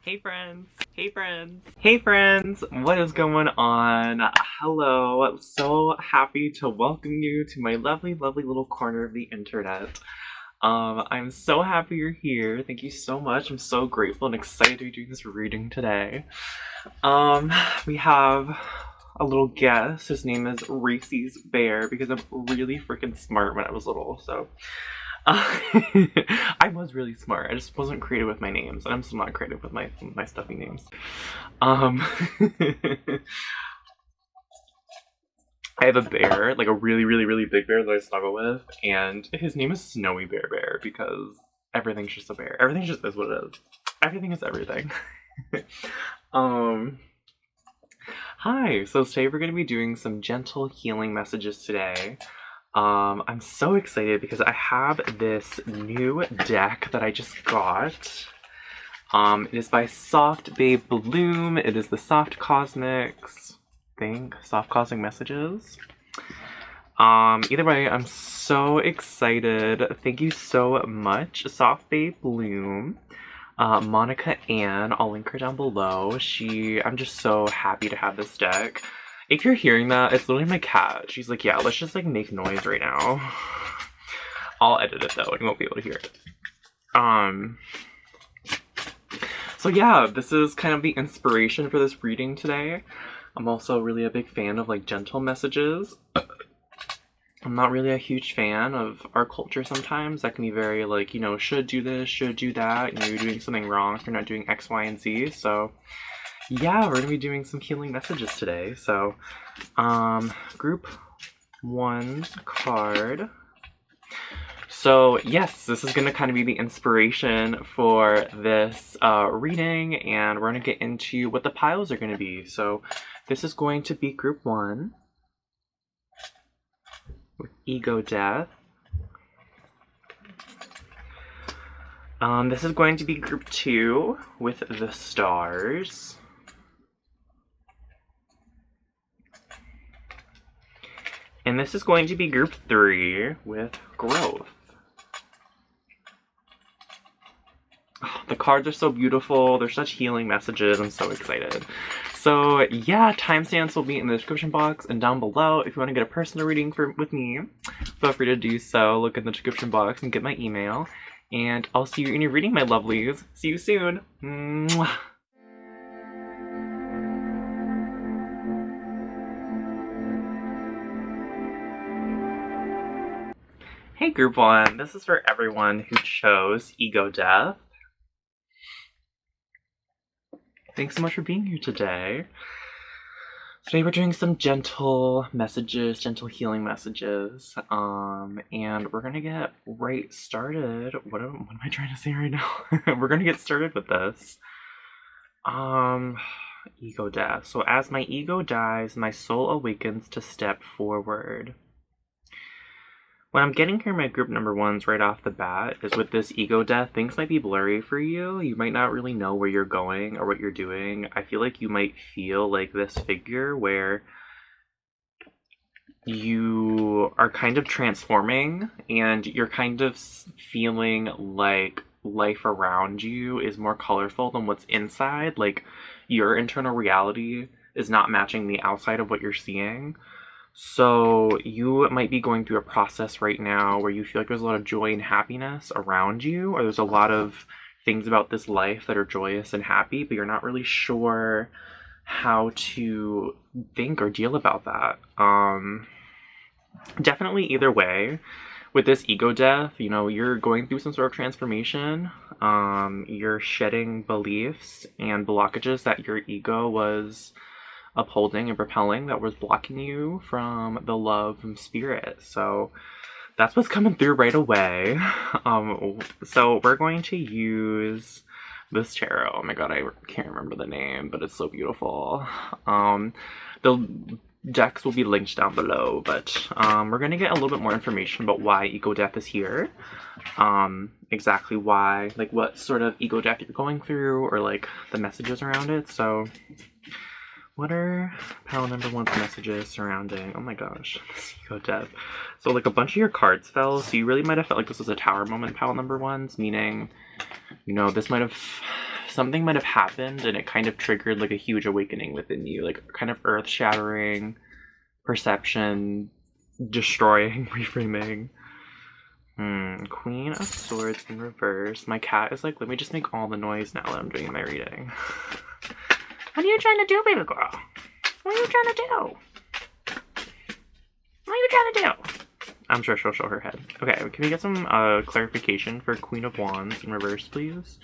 Hey friends! Hey friends! Hey friends! What is going on? Hello! So happy to welcome you to my lovely, lovely little corner of the internet. I'm so happy you're here. Thank you so much. I'm so grateful and excited to be doing this reading today. We have a little guest. His name is Reese's Bear because I'm really freaking smart when I was little, so. I was really smart. I just wasn't creative with my names. I'm still not creative with my stuffy names. I have a bear, like a really, really, really big bear that I snuggle with, and his name is Snowy Bear Bear because everything's just a bear. Everything just is what it is. Everything is everything. Hi. So today we're going to be doing some gentle healing messages today. I'm so excited because I have this new deck that I just got. It is by Soft Babe Bloom. It is the Soft Cosmics thing. Soft Cosmic Messages. Either way, I'm so excited. Thank you so much, Soft Babe Bloom. Monica Ann, I'll link her down below. I'm just so happy to have this deck. If you're hearing that, it's literally my cat. She's like, yeah, let's just like make noise right now. I'll edit it though, and you won't be able to hear it. So yeah, this is kind of the inspiration for this reading today. I'm also really a big fan of like gentle messages. I'm not really a huge fan of our culture sometimes. That can be very like, you know, should do this, should do that. You know, you're doing something wrong if you're not doing X, Y, and Z. So yeah, we're going to be doing some healing messages today. So, group 1's card. So, yes, this is going to kind of be the inspiration for this reading, and we're going to get into what the piles are going to be. So, this is going to be group 1 with Ego Death. This is going to be group 2 with the Stars. And this is going to be group 3 with Growth. Oh, the cards are so beautiful. They're such healing messages. I'm so excited. So yeah, timestamps will be in the description box and down below. If you want to get a personal reading with me, feel free to do so. Look in the description box and get my email. And I'll see you in your reading, my lovelies. See you soon. Mwah. Hey group 1, this is for everyone who chose Ego Death. Thanks so much for being here today. Today we're doing some gentle messages, gentle healing messages, and we're gonna get right started. What am I trying to say right now? We're gonna get started with this. Ego Death. So as my ego dies, my soul awakens to step forward. What I'm getting here in my group number 1s right off the bat is with this ego death, things might be blurry for you. You might not really know where you're going or what you're doing. I feel like you might feel like this figure where you are kind of transforming and you're kind of feeling like life around you is more colorful than what's inside. Like your internal reality is not matching the outside of what you're seeing. So you might be going through a process right now where you feel like there's a lot of joy and happiness around you, or there's a lot of things about this life that are joyous and happy, but you're not really sure how to think or deal about that. Definitely either way, with this ego death, you know, you're going through some sort of transformation. You're shedding beliefs and blockages that your ego was upholding and propelling that was blocking you from the love from spirit. So that's what's coming through right away. So we're going to use this tarot. Oh my god, I can't remember the name, but it's so beautiful. The decks will be linked down below, but we're going to get a little bit more information about why ego death is here. Exactly why, like what sort of ego death you're going through, or like the messages around it. So what are pile number 1's messages surrounding, oh my gosh, this ego death. So like a bunch of your cards fell, so you really might have felt like this was a tower moment, pile number 1's, meaning, you know, this might have something might have happened and it kind of triggered like a huge awakening within you, like kind of earth-shattering, perception destroying, reframing. Queen of Swords in reverse. My cat is like, let me just make all the noise now that I'm doing my reading. What are you trying to do, baby girl? What are you trying to do? What are you trying to do? I'm sure she'll show her head. Okay, can we get some clarification for Queen of Wands in reverse, please?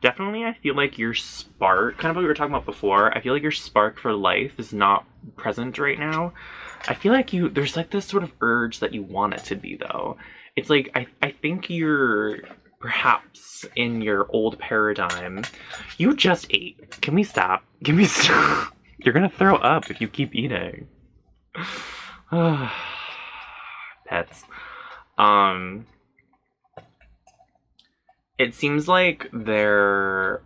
Definitely, I feel like your spark, kind of what we were talking about before, I feel like your spark for life is not present right now. I feel like there's like this sort of urge that you want it to be, though. It's like, I think you're perhaps in your old paradigm. You just ate. Can we stop? Can we stop? You're gonna throw up if you keep eating. Pets. It seems like there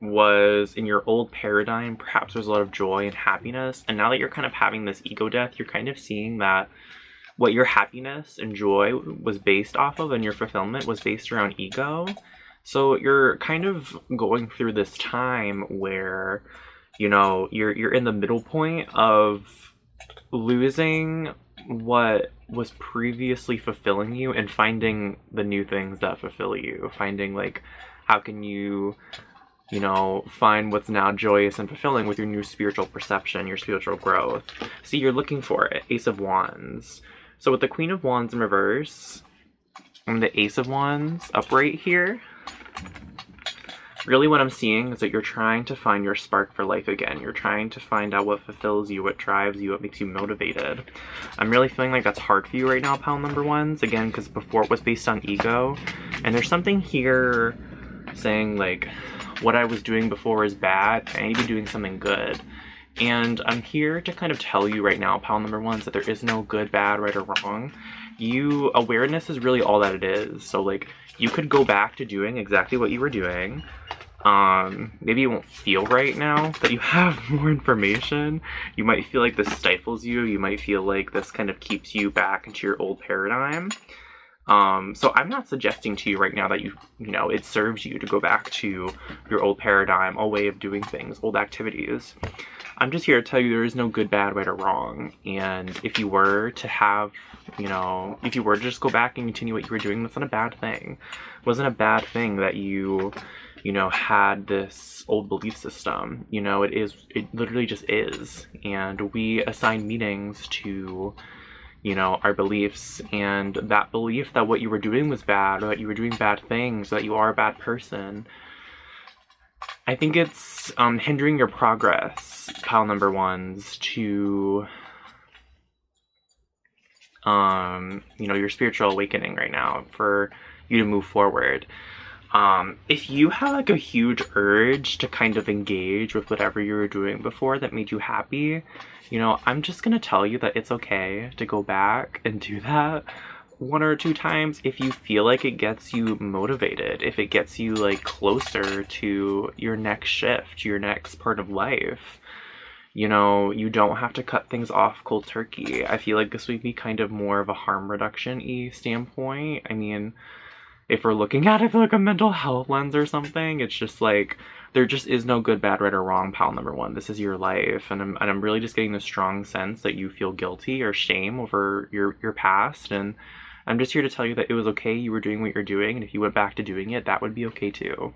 was, in your old paradigm, perhaps there's a lot of joy and happiness, and now that you're kind of having this ego death, you're kind of seeing that what your happiness and joy was based off of and your fulfillment was based around ego. So you're kind of going through this time where, you know, you're in the middle point of losing what was previously fulfilling you and finding the new things that fulfill you. Finding, like, how can you know, find what's now joyous and fulfilling with your new spiritual perception, your spiritual growth. See, you're looking for it. Ace of Wands. So with the Queen of Wands in reverse and the Ace of Wands upright here, really what I'm seeing is that you're trying to find your spark for life again. You're trying to find out what fulfills you, what drives you, what makes you motivated. I'm really feeling like that's hard for you right now, pile number ones. Again, because before it was based on ego. And there's something here saying, like, what I was doing before is bad. I need to be doing something good. And I'm here to kind of tell you right now, pile number ones, that there is no good, bad, right, or wrong. Awareness is really all that it is. So, like, you could go back to doing exactly what you were doing. Maybe it won't feel right now that you have more information. You might feel like this stifles you. You might feel like this kind of keeps you back into your old paradigm. So I'm not suggesting to you right now that you know, it serves you to go back to your old paradigm, old way of doing things, old activities. I'm just here to tell you there is no good, bad, right, or wrong. And if you were to have, you know, if you were to just go back and continue what you were doing, that's not a bad thing. It wasn't a bad thing that you know, had this old belief system. You know, it literally just is. And we assign meanings to, you know, our beliefs, and that belief that what you were doing was bad, or that you were doing bad things, or that you are a bad person, I think it's hindering your progress, pile number ones, to you know, your spiritual awakening right now, for you to move forward. If you have like a huge urge to kind of engage with whatever you were doing before that made you happy, you know, I'm just gonna tell you that it's okay to go back and do that 1 or 2 times if you feel like it gets you motivated, if it gets you like closer to your next shift, your next part of life. You know, you don't have to cut things off cold turkey. I feel like this would be kind of more of a harm reduction-y standpoint. I mean, if we're looking at it through like a mental health lens or something, it's just like, there just is no good, bad, right, or wrong, pile number one. This is your life, and I'm really just getting the strong sense that you feel guilty or shame over your past, and I'm just here to tell you that it was okay, you were doing what you're doing, and if you went back to doing it, that would be okay too.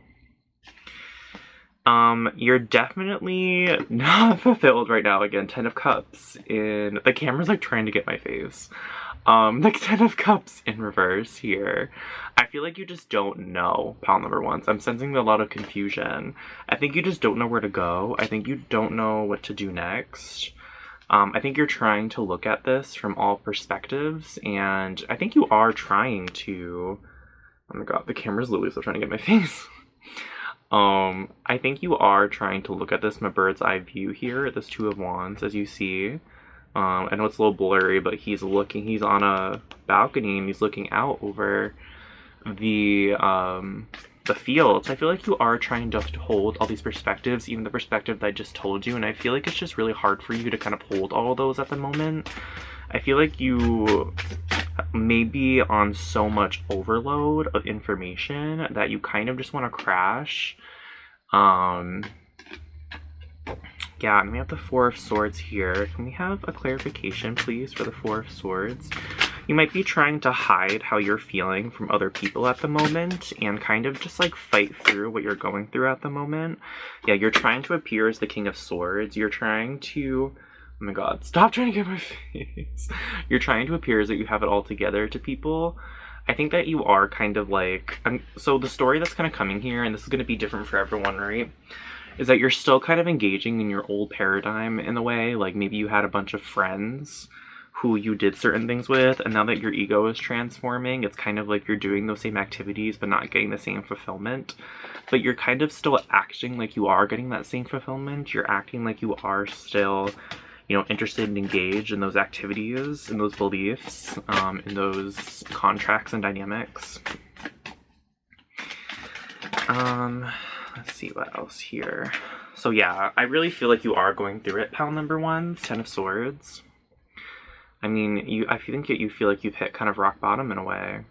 You're definitely not fulfilled right now. Again, 10 of Cups in... The camera's like trying to get my face. The 10 of Cups in reverse here. I feel like you just don't know, pile number ones. I'm sensing a lot of confusion. I think you just don't know where to go. I think you don't know what to do next. I think you're trying to look at this from all perspectives, and I think you are trying to... Oh my god, the camera's literally still trying to get my face. I think you are trying to look at this from a bird's eye view here, this 2 of Wands, as you see. I know it's a little blurry, but he's on a balcony and he's looking out over the fields. I feel like you are trying to hold all these perspectives, even the perspective that I just told you, and I feel like it's just really hard for you to kind of hold all of those at the moment. I feel like you may be on so much overload of information that you kind of just want to crash. Um, yeah, and we have the Four of Swords here. Can we have a clarification, please, for the Four of Swords? You might be trying to hide how you're feeling from other people at the moment and kind of just like fight through what you're going through at the moment. Yeah, you're trying to appear as the King of Swords. You're trying to... Oh my god, stop trying to get my face. You're trying to appear as that you have it all together to people. I think that you are kind of like... so the story that's kind of coming here, and this is going to be different for everyone, right? Is that you're still kind of engaging in your old paradigm in a way. Like maybe you had a bunch of friends who you did certain things with, and now that your ego is transforming, it's kind of like you're doing those same activities but not getting the same fulfillment. But you're kind of still acting like you are getting that same fulfillment. You're acting like you are still, you know, interested and engaged in those activities, in those beliefs, in those contracts and dynamics. Let's see what else here. So yeah, I really feel like you are going through it, pal number one, Ten of Swords. I mean, I think that you feel like you've hit kind of rock bottom in a way.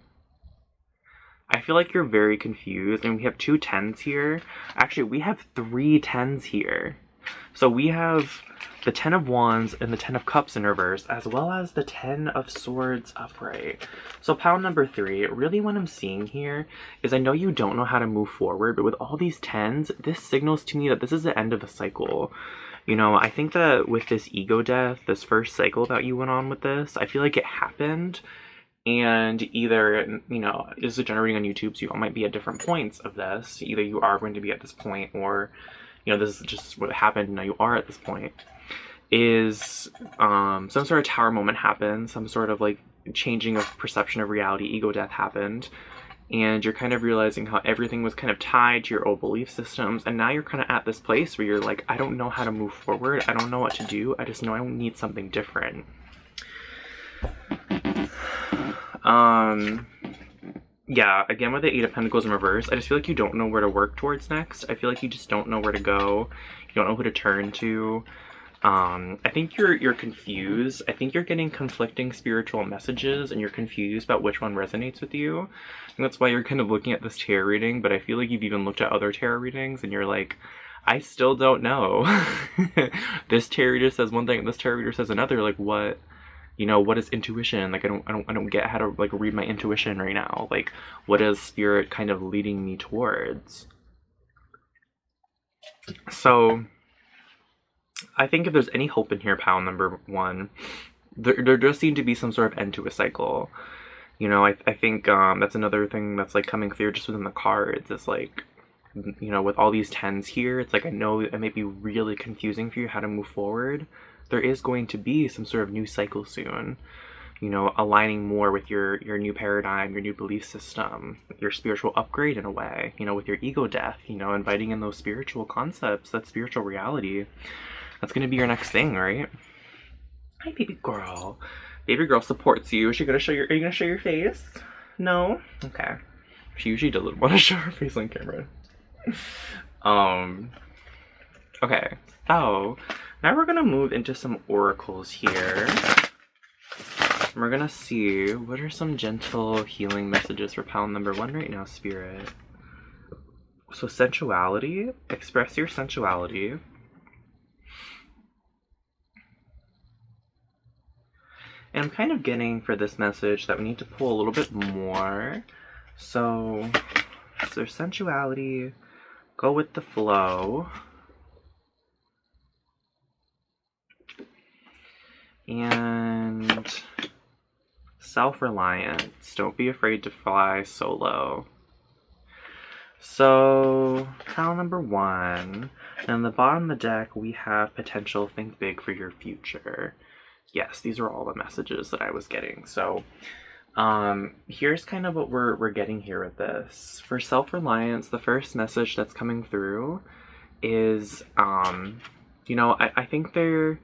I feel like you're very confused, and we have 2 10s here. Actually, we have 3 10s here. So we have the 10 of Wands and the 10 of Cups in reverse, as well as the 10 of Swords upright. So pile number 3, really what I'm seeing here is I know you don't know how to move forward, but with all these 10s, this signals to me that this is the end of the cycle. You know, I think that with this ego death, this first cycle that you went on with this, I feel like it happened, and either, you know, this is generating on YouTube, so you might be at different points of this. Either you are going to be at this point, or, you know, this is just what happened, now you are at this point. Is some sort of tower moment happened, some sort of like changing of perception of reality, ego death happened, and you're kind of realizing how everything was kind of tied to your old belief systems, and now you're kind of at this place where you're like, I don't know how to move forward, I don't know what to do, I just know I need something different. Yeah, again with the 8 of Pentacles in reverse, I just feel like you don't know where to work towards next. I feel like you just don't know where to go, you don't know who to turn to. I think you're confused. I think you're getting conflicting spiritual messages, and you're confused about which one resonates with you. And that's why you're kind of looking at this tarot reading, but I feel like you've even looked at other tarot readings, and you're like, I still don't know. This tarot reader says one thing, and this tarot reader says another. Like, what, you know, what is intuition? Like, I don't get how to like read my intuition right now. Like, what is spirit kind of leading me towards? So I think if there's any hope in here, pal number one, there does seem to be some sort of end to a cycle. You know, I think that's another thing that's like coming through just within the cards. It's like, you know, with all these 10s here, it's like, I know it may be really confusing for you how to move forward. There is going to be some sort of new cycle soon. You know, aligning more with your new paradigm, your new belief system, your spiritual upgrade in a way, you know, with your ego death, you know, inviting in those spiritual concepts, that spiritual reality. That's gonna be your next thing, right? Hi, baby girl. Baby girl supports you. Is she gonna show your? Are you gonna show your face? No. Okay. She usually doesn't want to show her face on camera. Okay. So now we're gonna move into some oracles here. We're gonna see what are some gentle healing messages for pal number one right now, Spirit. So sensuality. Express your sensuality. And I'm kind of getting for this message that we need to pull a little bit more. So sensuality, go with the flow. And self-reliance, don't be afraid to fly solo. So pile number one, and on the bottom of the deck we have potential, think big for your future. Yes, these are all the messages that I was getting. So here's kind of what we're getting here with this. For self-reliance, the first message that's coming through is, you know, I think there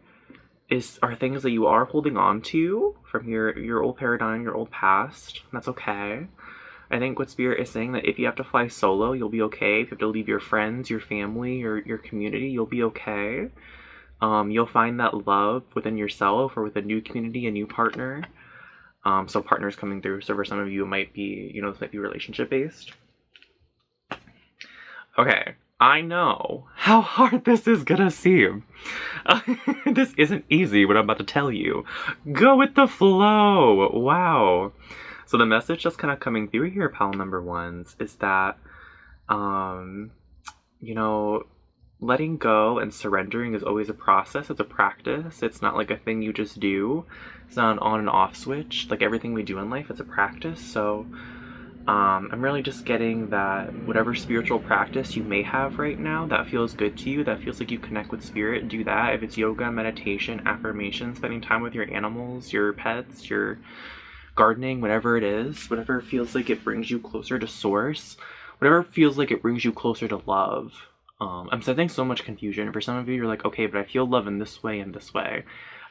are things that you are holding on to from your old paradigm, your old past. That's okay. I think what Spirit is saying, that if you have to fly solo, you'll be okay. If you have to leave your friends, your family, your community, you'll be okay. You'll find that love within yourself or with a new community, a new partner. So partners coming through. So for some of you, it might be, you know, this might be relationship based. Okay, I know how hard this is gonna seem. This isn't easy, what I'm about to tell you. Go with the flow. Wow. So the message that's kind of coming through here, pal number ones, is that, um, you know, letting go and surrendering is always a process. It's a practice. It's not like a thing you just do. It's not an on and off switch. Like everything we do in life, it's a practice. So I'm really just getting that whatever spiritual practice you may have right now that feels good to you, that feels like you connect with spirit, do that. If it's yoga, meditation, affirmation, spending time with your animals, your pets, your gardening, whatever it is, whatever feels like it brings you closer to source, whatever feels like it brings you closer to love. I'm sensing so much confusion. For some of you, you're like, okay, but I feel love in this way and this way.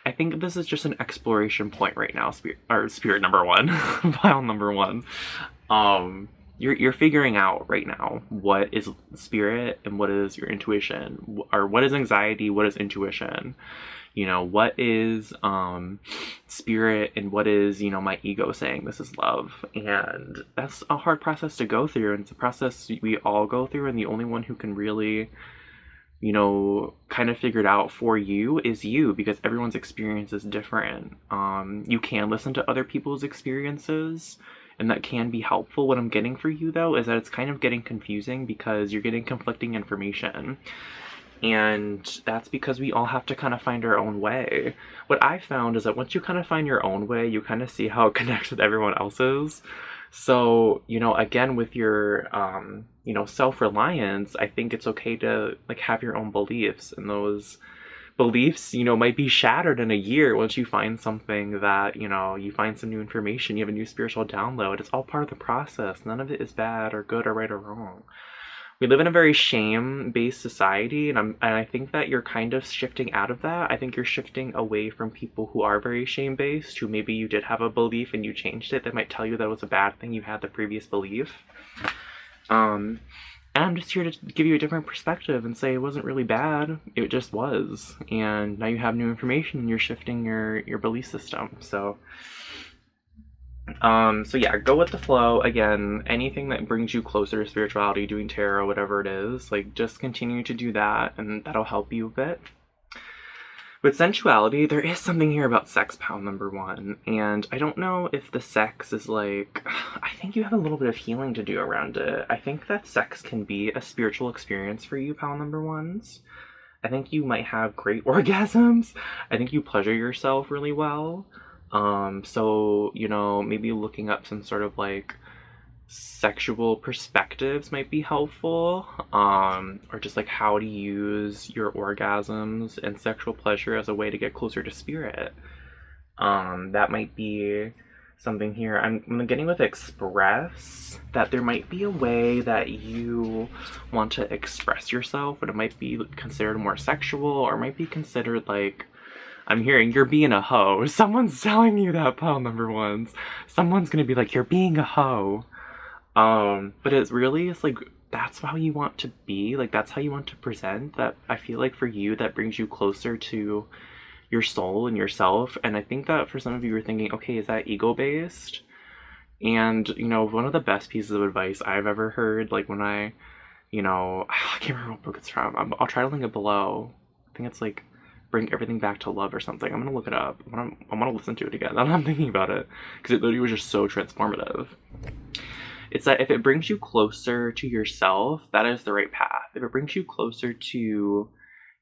I think this is just an exploration point right now, spirit number one, pile number one. You're figuring out right now what is spirit and what is your intuition, or what is anxiety, what is intuition. You know, what is spirit and what is, you know, my ego saying this is love. And that's a hard process to go through, and it's a process we all go through, and the only one who can really, you know, kind of figure it out for you is you, because everyone's experience is different. You can listen to other people's experiences, and that can be helpful. What I'm getting for you, though, is that it's kind of getting confusing because you're getting conflicting information. And that's because we all have to kind of find our own way. What I found is that once you kind of find your own way, you kind of see how it connects with everyone else's. So, you know, again, with your, you know, self-reliance, I think it's okay to, like, have your own beliefs. And those beliefs, you know, might be shattered in a year once you find something that, you know, you find some new information, you have a new spiritual download. It's all part of the process. None of it is bad or good or right or wrong. We live in a very shame-based society, and I think that you're kind of shifting out of that. I think you're shifting away from people who are very shame-based, who maybe you did have a belief and you changed it. They might tell you that it was a bad thing, you had the previous belief. And I'm just here to give you a different perspective and say it wasn't really bad, it just was. And now you have new information and you're shifting your belief system. So yeah, go with the flow. Again, anything that brings you closer to spirituality, doing tarot, whatever it is, like, just continue to do that, and that'll help you a bit. With sensuality, there is something here about sex, pal number one, and I don't know if the sex is like, I think you have a little bit of healing to do around it. I think that sex can be a spiritual experience for you, pal number ones. I think you might have great orgasms. I think you pleasure yourself really well. So, you know, maybe looking up some sort of like sexual perspectives might be helpful, or just like how to use your orgasms and sexual pleasure as a way to get closer to spirit. That might be something here. I'm getting with express that there might be a way that you want to express yourself, but it might be considered more sexual, or might be considered like, I'm hearing you're being a hoe. Someone's telling you that, pal number ones. Someone's gonna be like, you're being a hoe. But it's like, that's how you want to be. Like, that's how you want to present. That, I feel like for you, that brings you closer to your soul and yourself. And I think that for some of you are thinking, okay, is that ego-based? And, you know, one of the best pieces of advice I've ever heard, like when I can't remember what book it's from. I'll try to link it below. I think it's like Bring Everything Back to Love or something. I'm gonna look it up. I'm gonna listen to it again. I'm thinking about it because it literally was just so transformative. It's that if it brings you closer to yourself, that is the right path. If it brings you closer to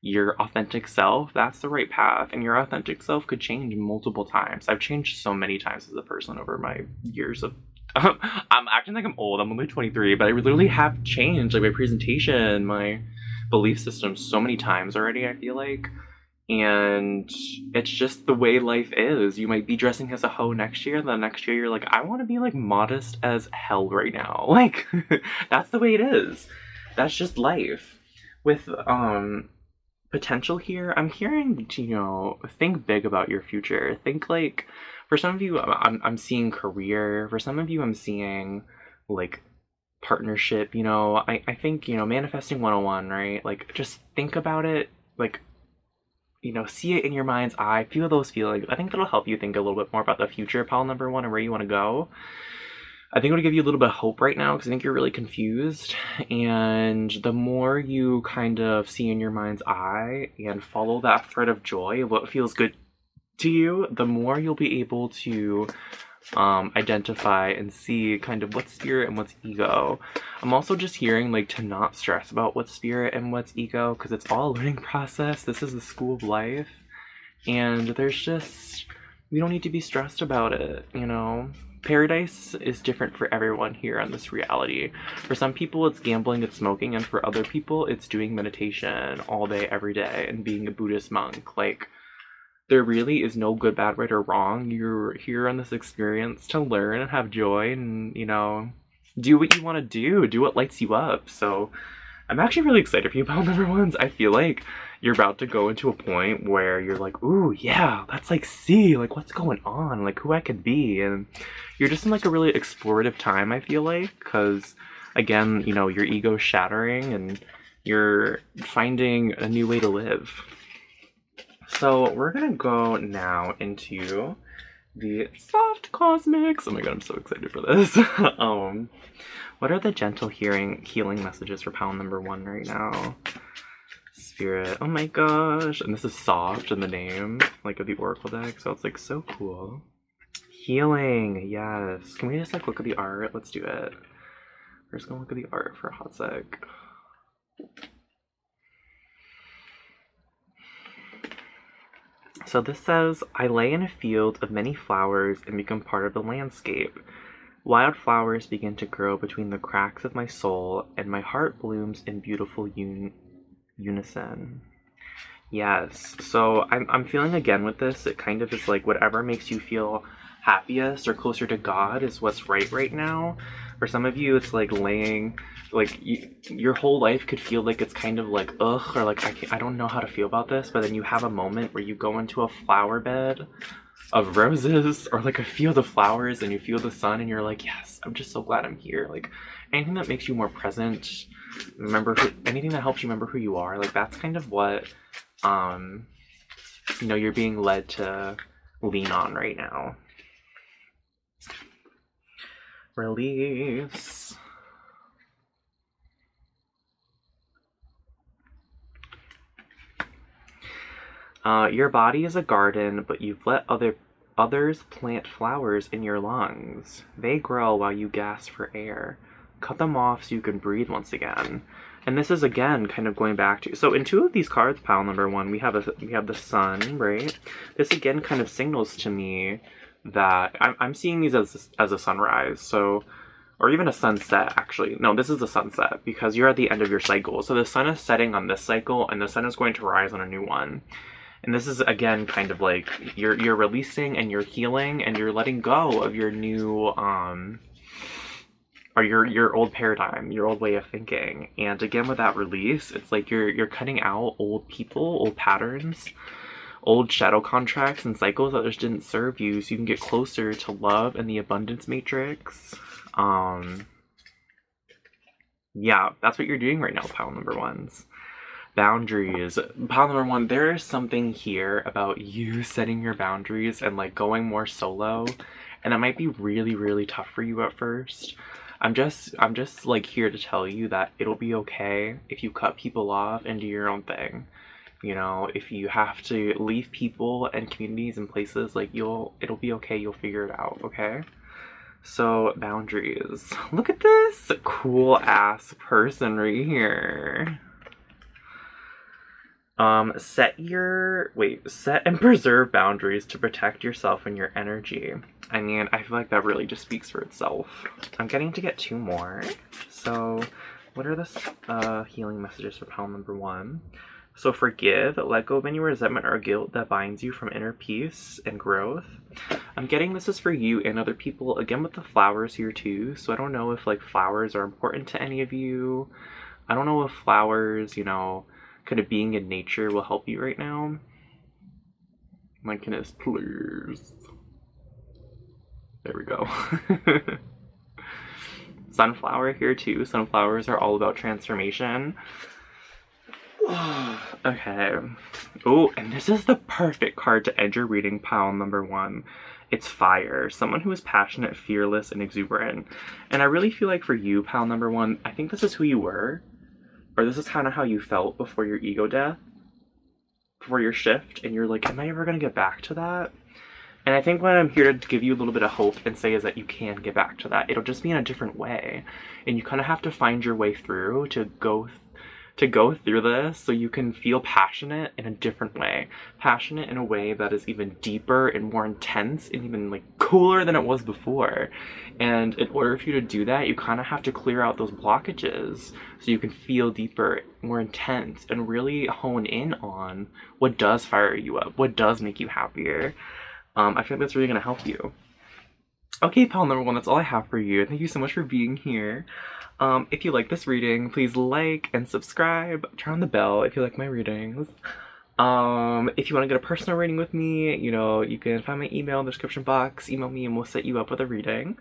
your authentic self, that's the right path. And your authentic self could change multiple times. I've changed so many times as a person over my years of I'm acting like I'm old. I'm only 23, but I literally have changed, like, my presentation, my belief system so many times already, I feel like. And it's just the way life is. You might be dressing as a hoe next year, and the next year you're like, I want to be like modest as hell right now. Like, that's the way it is. That's just life. With potential here, I'm hearing, you know, think big about your future. Think like, for some of you, I'm seeing career. For some of you, I'm seeing like partnership. You know, I think, you know, manifesting 101, right? Like, just think about it, like, you know, see it in your mind's eye, feel those feelings. I think that'll help you think a little bit more about the future, pal number one, and where you want to go. I think it'll give you a little bit of hope right now because I think you're really confused. And the more you kind of see in your mind's eye and follow that thread of joy, what feels good to you, the more you'll be able to identify and see kind of what's spirit and what's ego. I'm also just hearing like to not stress about what's spirit and what's ego because it's all a learning process. This is the school of life. And we don't need to be stressed about it, you know? Paradise is different for everyone here on this reality. For some people, it's gambling and smoking, and for other people, it's doing meditation all day, every day, and being a Buddhist monk. Like, there really is no good, bad, right, or wrong. You're here on this experience to learn and have joy and, you know, do what you want to do what lights you up. So, I'm actually really excited for you, pal number ones. I feel like you're about to go into a point where you're like, ooh, yeah, let's like see like what's going on, like who I could be. And you're just in like a really explorative time, I feel like, because again, you know, your ego's shattering and you're finding a new way to live. So we're gonna go now into the soft cosmics. Oh my god, I'm so excited for this. What are the gentle healing messages for pal number one right now? Spirit. Oh my gosh. And this is soft in the name, like of the Oracle deck, so it's like so cool. Healing. Yes. Can we just like look at the art? Let's do it. We're just gonna look at the art for a hot sec. So this says, I lay in a field of many flowers and become part of the landscape. Wild flowers begin to grow between the cracks of my soul, and my heart blooms in beautiful unison. Yes, so I'm feeling again with this, it kind of is like whatever makes you feel happiest or closer to God is what's right now. For some of you, it's like laying, like your whole life could feel like it's kind of like ugh, or like I don't know how to feel about this, but then you have a moment where you go into a flower bed of roses or like a field of flowers and you feel the sun and you're like, yes, I'm just so glad I'm here. Like anything that makes you more present, anything that helps you remember who you are, like that's kind of what you know, you're being led to lean on right now. Release. Your body is a garden, but you've let others plant flowers in your lungs. They grow while you gasp for air. Cut them off so you can breathe once again. And this is again kind of going back to, so in two of these cards, pal number one, we have the sun, right? This again kind of signals to me that I'm seeing these as a sunrise, so, or even a sunset actually. No, this is a sunset because you're at the end of your cycle. So the sun is setting on this cycle and the sun is going to rise on a new one. And this is again kind of like you're releasing and you're healing and you're letting go of your new or your old paradigm, your old way of thinking. And again with that release, it's like you're cutting out old people, old patterns, old shadow contracts and cycles that just didn't serve you, so you can get closer to love and the abundance matrix. Yeah, that's what you're doing right now, pile number ones. Boundaries. Pile number one, there is something here about you setting your boundaries and like going more solo, and it might be really, really tough for you at first. I'm just like here to tell you that it'll be okay if you cut people off and do your own thing. You know, if you have to leave people and communities and places, like it'll be okay, you'll figure it out, okay? So, boundaries. Look at this cool ass person right here. Set and preserve boundaries to protect yourself and your energy. I mean, I feel like that really just speaks for itself. I'm getting to get two more. So, what are the healing messages for pile number one? So forgive, let go of any resentment or guilt that binds you from inner peace and growth. I'm getting this is for you and other people, again with the flowers here too. So I don't know if like flowers are important to any of you. I don't know if flowers, you know, kind of being in nature will help you right now. My goodness, please. There we go. Sunflower here too. Sunflowers are all about transformation. Okay. Oh, and this is the perfect card to end your reading, pile number one. It's fire. Someone who is passionate, fearless, and exuberant. And I really feel like for you, pile number one, I think this is who you were. Or this is kind of how you felt before your ego death. Before your shift. And you're like, am I ever going to get back to that? And I think what I'm here to give you a little bit of hope and say is that you can get back to that. It'll just be in a different way. And you kind of have to find your way through to go through this so you can feel passionate in a different way. Passionate in a way that is even deeper and more intense and even like cooler than it was before. And in order for you to do that, you kind of have to clear out those blockages so you can feel deeper, more intense, and really hone in on what does fire you up, what does make you happier. I feel like that's really going to help you. Okay, pal number one, that's all I have for you. Thank you so much for being here. If you like this reading, please like and subscribe. Turn on the bell if you like my readings. If you want to get a personal reading with me, you know, you can find my email in the description box. Email me and we'll set you up with a reading.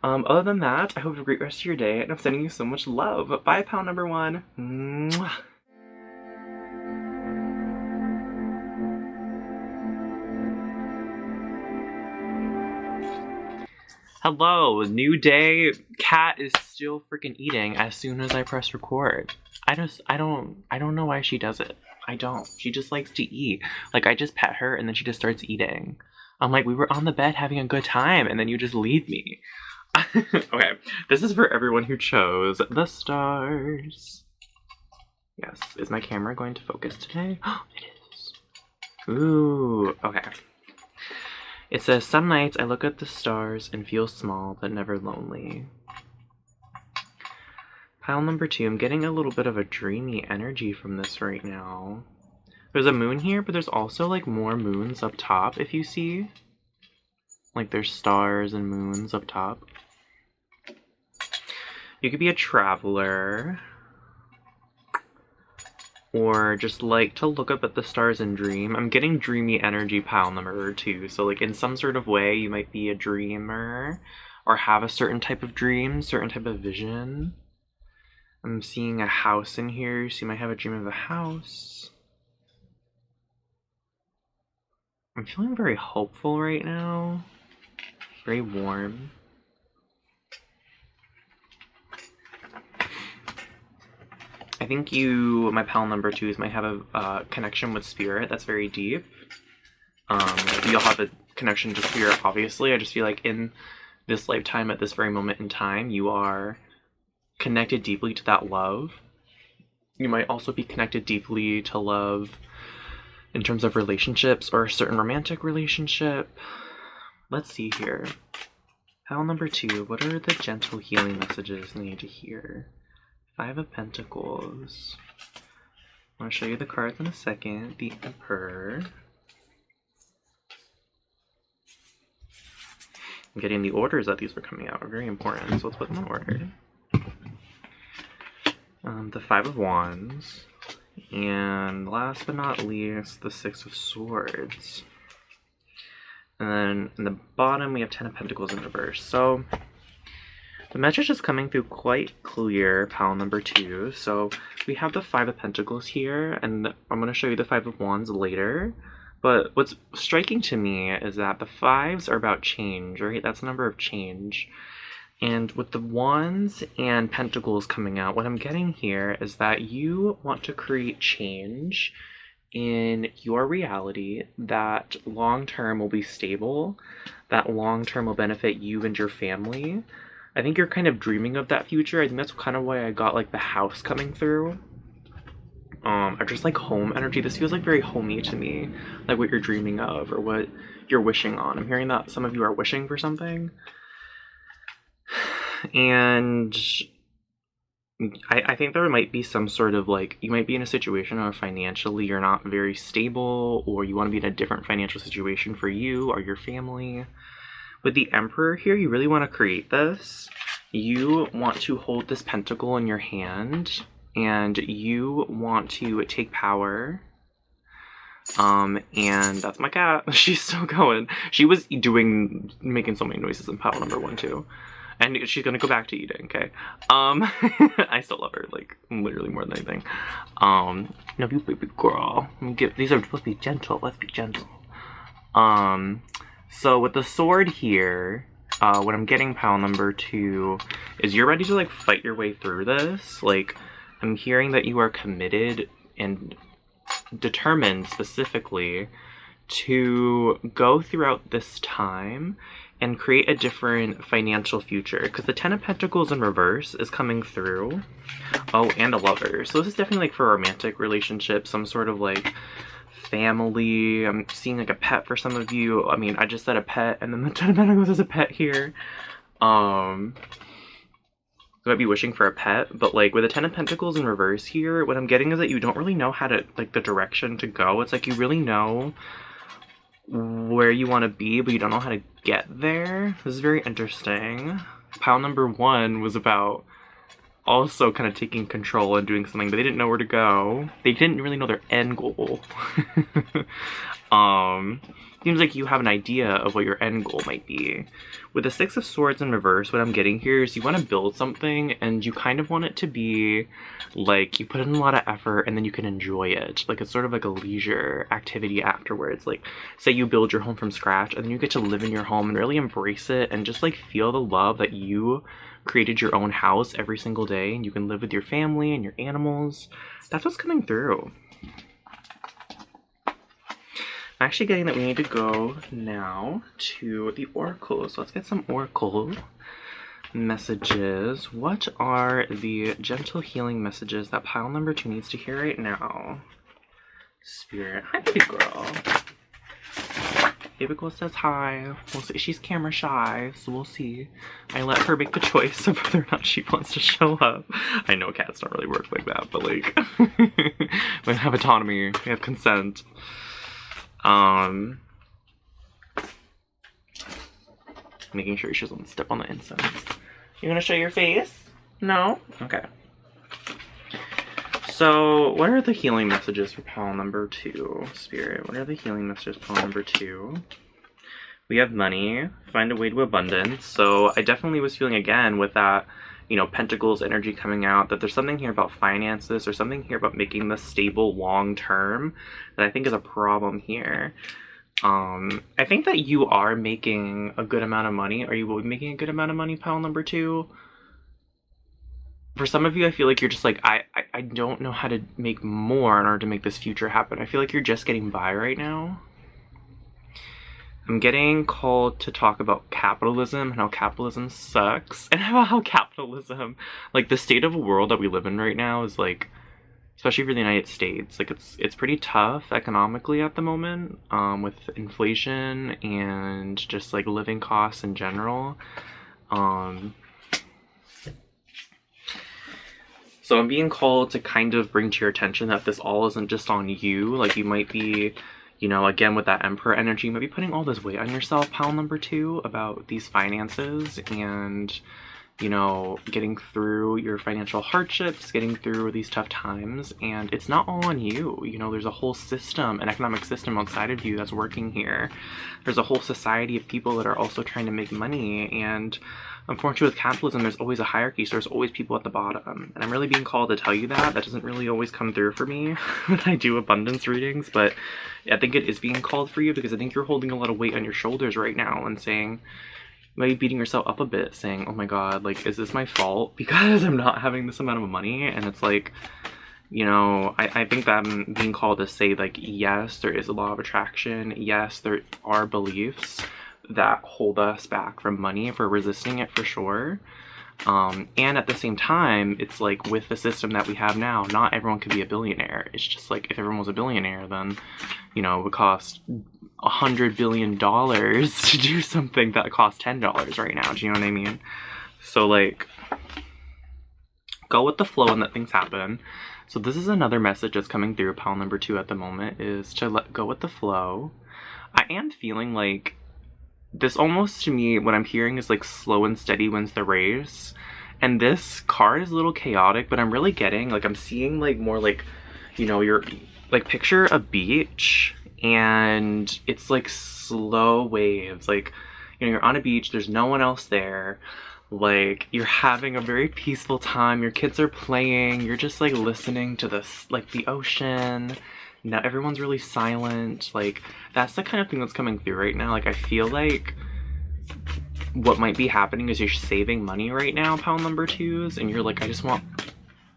Other than that, I hope you have a great rest of your day, and I'm sending you so much love. Bye, pal number one. Mwah. Hello, new day. Cat is still freaking eating as soon as I press record. I don't know why she does it. I don't. She just likes to eat. Like, I just pet her and then she just starts eating. I'm like, we were on the bed having a good time and then you just leave me. Okay, this is for everyone who chose the stars. Yes, is my camera going to focus today? It is. Ooh, okay. It says, some nights I look at the stars and feel small but never lonely. Pile number two, I'm getting a little bit of a dreamy energy from this right now. There's a moon here, but there's also like more moons up top, if you see. Like there's stars and moons up top. You could be a traveler. Or just like to look up at the stars and dream. I'm getting dreamy energy, pile number two. So like in some sort of way, you might be a dreamer or have a certain type of dream, certain type of vision. I'm seeing a house in here, so you might have a dream of a house. I'm feeling very hopeful right now. Very warm. I think you, my pal number twos, might have a connection with spirit that's very deep. You'll have a connection to spirit, obviously. I just feel like in this lifetime, at this very moment in time, you are connected deeply to that love. You might also be connected deeply to love in terms of relationships or a certain romantic relationship. Let's see here. Pal number two, what are the gentle healing messages I need to hear? Five of Pentacles. I'm going to show you the cards in a second. The Emperor. I'm getting the orders that these were coming out are very important, so let's put them in order. The Five of Wands. And last but not least, the Six of Swords. And then in the bottom, we have Ten of Pentacles in reverse. So the message is coming through quite clear, pal number two. So we have the Five of Pentacles here, and I'm going to show you the Five of Wands later. But what's striking to me is that the fives are about change, right? That's the number of change. And with the Wands and Pentacles coming out, what I'm getting here is that you want to create change in your reality that long-term will be stable, that long-term will benefit you and your family. I think you're kind of dreaming of that future. I think that's kind of why I got like the house coming through. Or just like home energy. This feels like very homey to me, like what you're dreaming of or what you're wishing on. I'm hearing that some of you are wishing for something. And I think there might be some sort of like, you might be in a situation where financially you're not very stable, or you want to be in a different financial situation for you or your family. With the Emperor here, you really want to create this. You want to hold this pentacle in your hand, and you want to take power. And that's my cat. She's still going. She was making so many noises in pile number one too. And she's gonna go back to eating, okay? I still love her, like, literally more than anything. No, you baby girl. These are supposed to be gentle. Let's be gentle. So with the sword here, what I'm getting, pile number 2, is you're ready to, like, fight your way through this. Like, I'm hearing that you are committed and determined specifically to go throughout this time and create a different financial future, because the 10 of Pentacles in reverse is coming through. Oh, and a Lover. So this is definitely like for a romantic relationship, some sort of like family. I'm seeing like a pet for some of you. I mean, I just said a pet, and then the 10 of Pentacles is a pet here. You might be wishing for a pet, but like with the 10 of Pentacles in reverse here, what I'm getting is that you don't really know how to, like, the direction to go. It's like you really know where you want to be, but you don't know how to get there. This is very interesting. Pile number 1 was about also kind of taking control and doing something, but they didn't know where to go. They didn't really know their end goal. Seems like you have an idea of what your end goal might be. With the 6 of Swords in reverse, what I'm getting here is you want to build something, and you kind of want it to be like you put in a lot of effort and then you can enjoy it. Like, it's sort of like a leisure activity afterwards. Like, say you build your home from scratch and then you get to live in your home and really embrace it and just like feel the love that you created your own house every single day, and you can live with your family and your animals. That's what's coming through. I'm actually getting that we need to go now to the Oracle. So let's get some Oracle messages. What are the gentle healing messages that pile number 2 needs to hear right now? Spirit. Hi, baby girl. Baby girl says hi. We'll see. She's camera shy, so we'll see. I let her make the choice of whether or not she wants to show up. I know cats don't really work like that, but like, we have autonomy, we have consent. Making sure she doesn't step on the incense. You gonna show your face? No? Okay. So, what are the healing messages for pile number 2, Spirit? What are the healing messages for pile number 2? We have money, find a way to abundance. So, I definitely was feeling again with that, you know, Pentacles energy coming out, that there's something here about finances, or something here about making this stable long term that I think is a problem here. I think that you are making a good amount of money. Are you making a good amount of money, pile number 2? For some of you, I feel like you're just like, I don't know how to make more in order to make this future happen. I feel like you're just getting by right now. I'm getting called to talk about capitalism and how capitalism sucks, and how capitalism, like the state of the world that we live in right now is like, especially for the United States, like it's pretty tough economically at the moment, with inflation and just like living costs in general. So I'm being called to kind of bring to your attention that this all isn't just on you. Like, you might be, you know, again with that Emperor energy, you might be putting all this weight on yourself, pile number 2, about these finances and, you know, getting through your financial hardships, getting through these tough times, and it's not all on you. You know, there's a whole system, an economic system outside of you that's working here. There's a whole society of people that are also trying to make money, and unfortunately with capitalism, there's always a hierarchy, so there's always people at the bottom. And I'm really being called to tell you that. That doesn't really always come through for me when I do abundance readings, but I think it is being called for you, because I think you're holding a lot of weight on your shoulders right now and saying, maybe beating yourself up a bit, saying, oh my god, like, is this my fault because I'm not having this amount of money? And it's like, you know, I think that I'm being called to say, like, yes, there is a law of attraction. Yes, there are beliefs that hold us back from money if we're resisting it, for sure. And at the same time, it's like, with the system that we have now, not everyone can be a billionaire. It's just like, if everyone was a billionaire, then, you know, it would cost $100 billion to do something that costs $10 right now. Do you know what I mean? So, like, go with the flow and let things happen. So this is another message that's coming through pile number 2 at the moment, is to let go with the flow. I am feeling like this almost, to me, what I'm hearing is like slow and steady wins the race. And this card is a little chaotic, but I'm really getting, like, I'm seeing like more like, you know, you're like, picture a beach and it's like slow waves. Like, you know, you're on a beach, there's no one else there. Like, you're having a very peaceful time, your kids are playing, you're just like listening to this, like the ocean. Now everyone's really silent. Like, that's the kind of thing that's coming through right now. Like, I feel like what might be happening is you're saving money right now, pile number twos, and you're like, I just want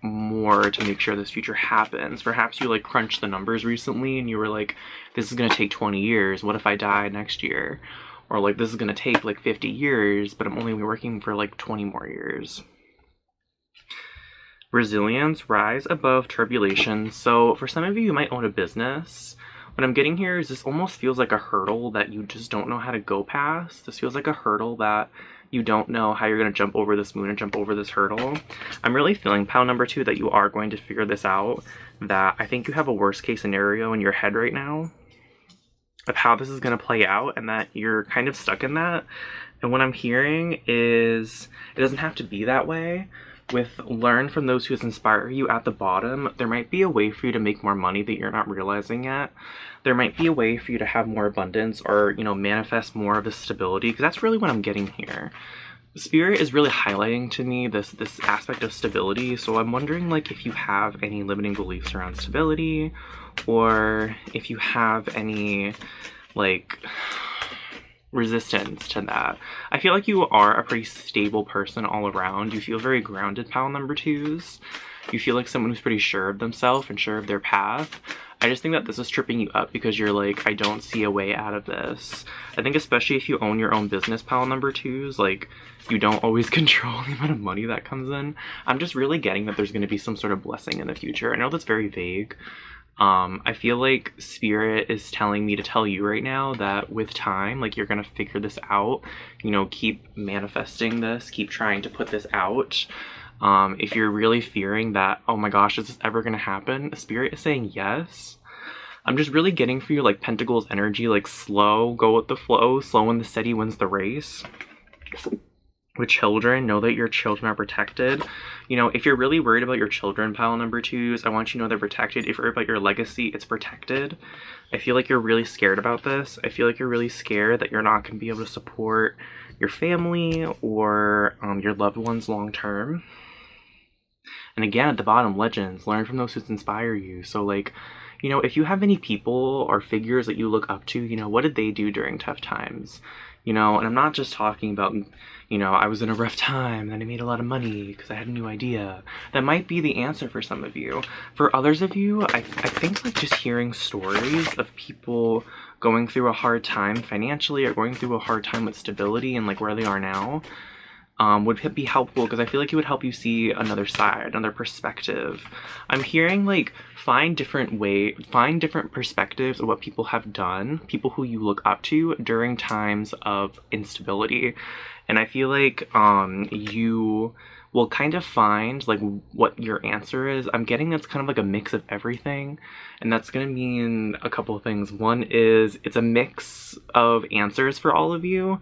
more to make sure this future happens. Perhaps you like crunched the numbers recently and you were like, this is gonna take 20 years. What if I die next year? Or like, this is gonna take like 50 years, but I'm only working for like 20 more years. Resilience, rise above turbulation. So for some of you, you might own a business. What I'm getting here is this almost feels like a hurdle that you just don't know how to go past. This feels like a hurdle that you don't know how you're going to jump over this moon and jump over this hurdle. I'm really feeling, pile number two, that you are going to figure this out. That I think you have a worst case scenario in your head right now of how this is going to play out, and that you're kind of stuck in that. And what I'm hearing is it doesn't have to be that way. With learn from those who inspire you at the bottom, there might be a way for you to make more money that you're not realizing yet. There might be a way for you to have more abundance, or, you know, manifest more of the stability, because that's really what I'm getting here. Spirit is really highlighting to me this aspect of stability. So I'm wondering, like, if you have any limiting beliefs around stability, or if you have any, like, resistance to that. I feel like you are a pretty stable person all around. You feel very grounded, pile number twos. You feel like someone who's pretty sure of themselves and sure of their path. I just think that this is tripping you up because you're like, I don't see a way out of this. I think especially if you own your own business, pile number twos, like, you don't always control the amount of money that comes in. I'm just really getting that there's going to be some sort of blessing in the future. I know that's very vague. I feel like Spirit is telling me to tell you right now that with time, like, you're gonna figure this out. You know, keep manifesting this, keep trying to put this out. If you're really fearing that, oh my gosh, is this ever gonna happen? Spirit is saying yes. I'm just really getting for you, like, Pentacles energy, like, slow, go with the flow, slow and the steady wins the race. With children, know that your children are protected. You know, if you're really worried about your children, pile number twos, I want you to know they're protected. If you're worried about your legacy, it's protected. I feel like you're really scared about this. I feel like you're really scared that you're not going to be able to support your family or your loved ones long term. And again, at the bottom, legends, learn from those who inspire you. So, like, you know, if you have any people or figures that you look up to, you know, what did they do during tough times? You know, and I'm not just talking about, you know, I was in a rough time, then I made a lot of money because I had a new idea. That might be the answer for some of you. For others of you, I think, like, just hearing stories of people going through a hard time financially or going through a hard time with stability and, like, where they are now, would be helpful, because I feel like it would help you see another side, another perspective. I'm hearing, like, find different perspectives of what people have done, people who you look up to during times of instability. And I feel like you will kind of find, like, what your answer is. I'm getting that's kind of like a mix of everything, and that's going to mean a couple of things. One is it's a mix of answers for all of you.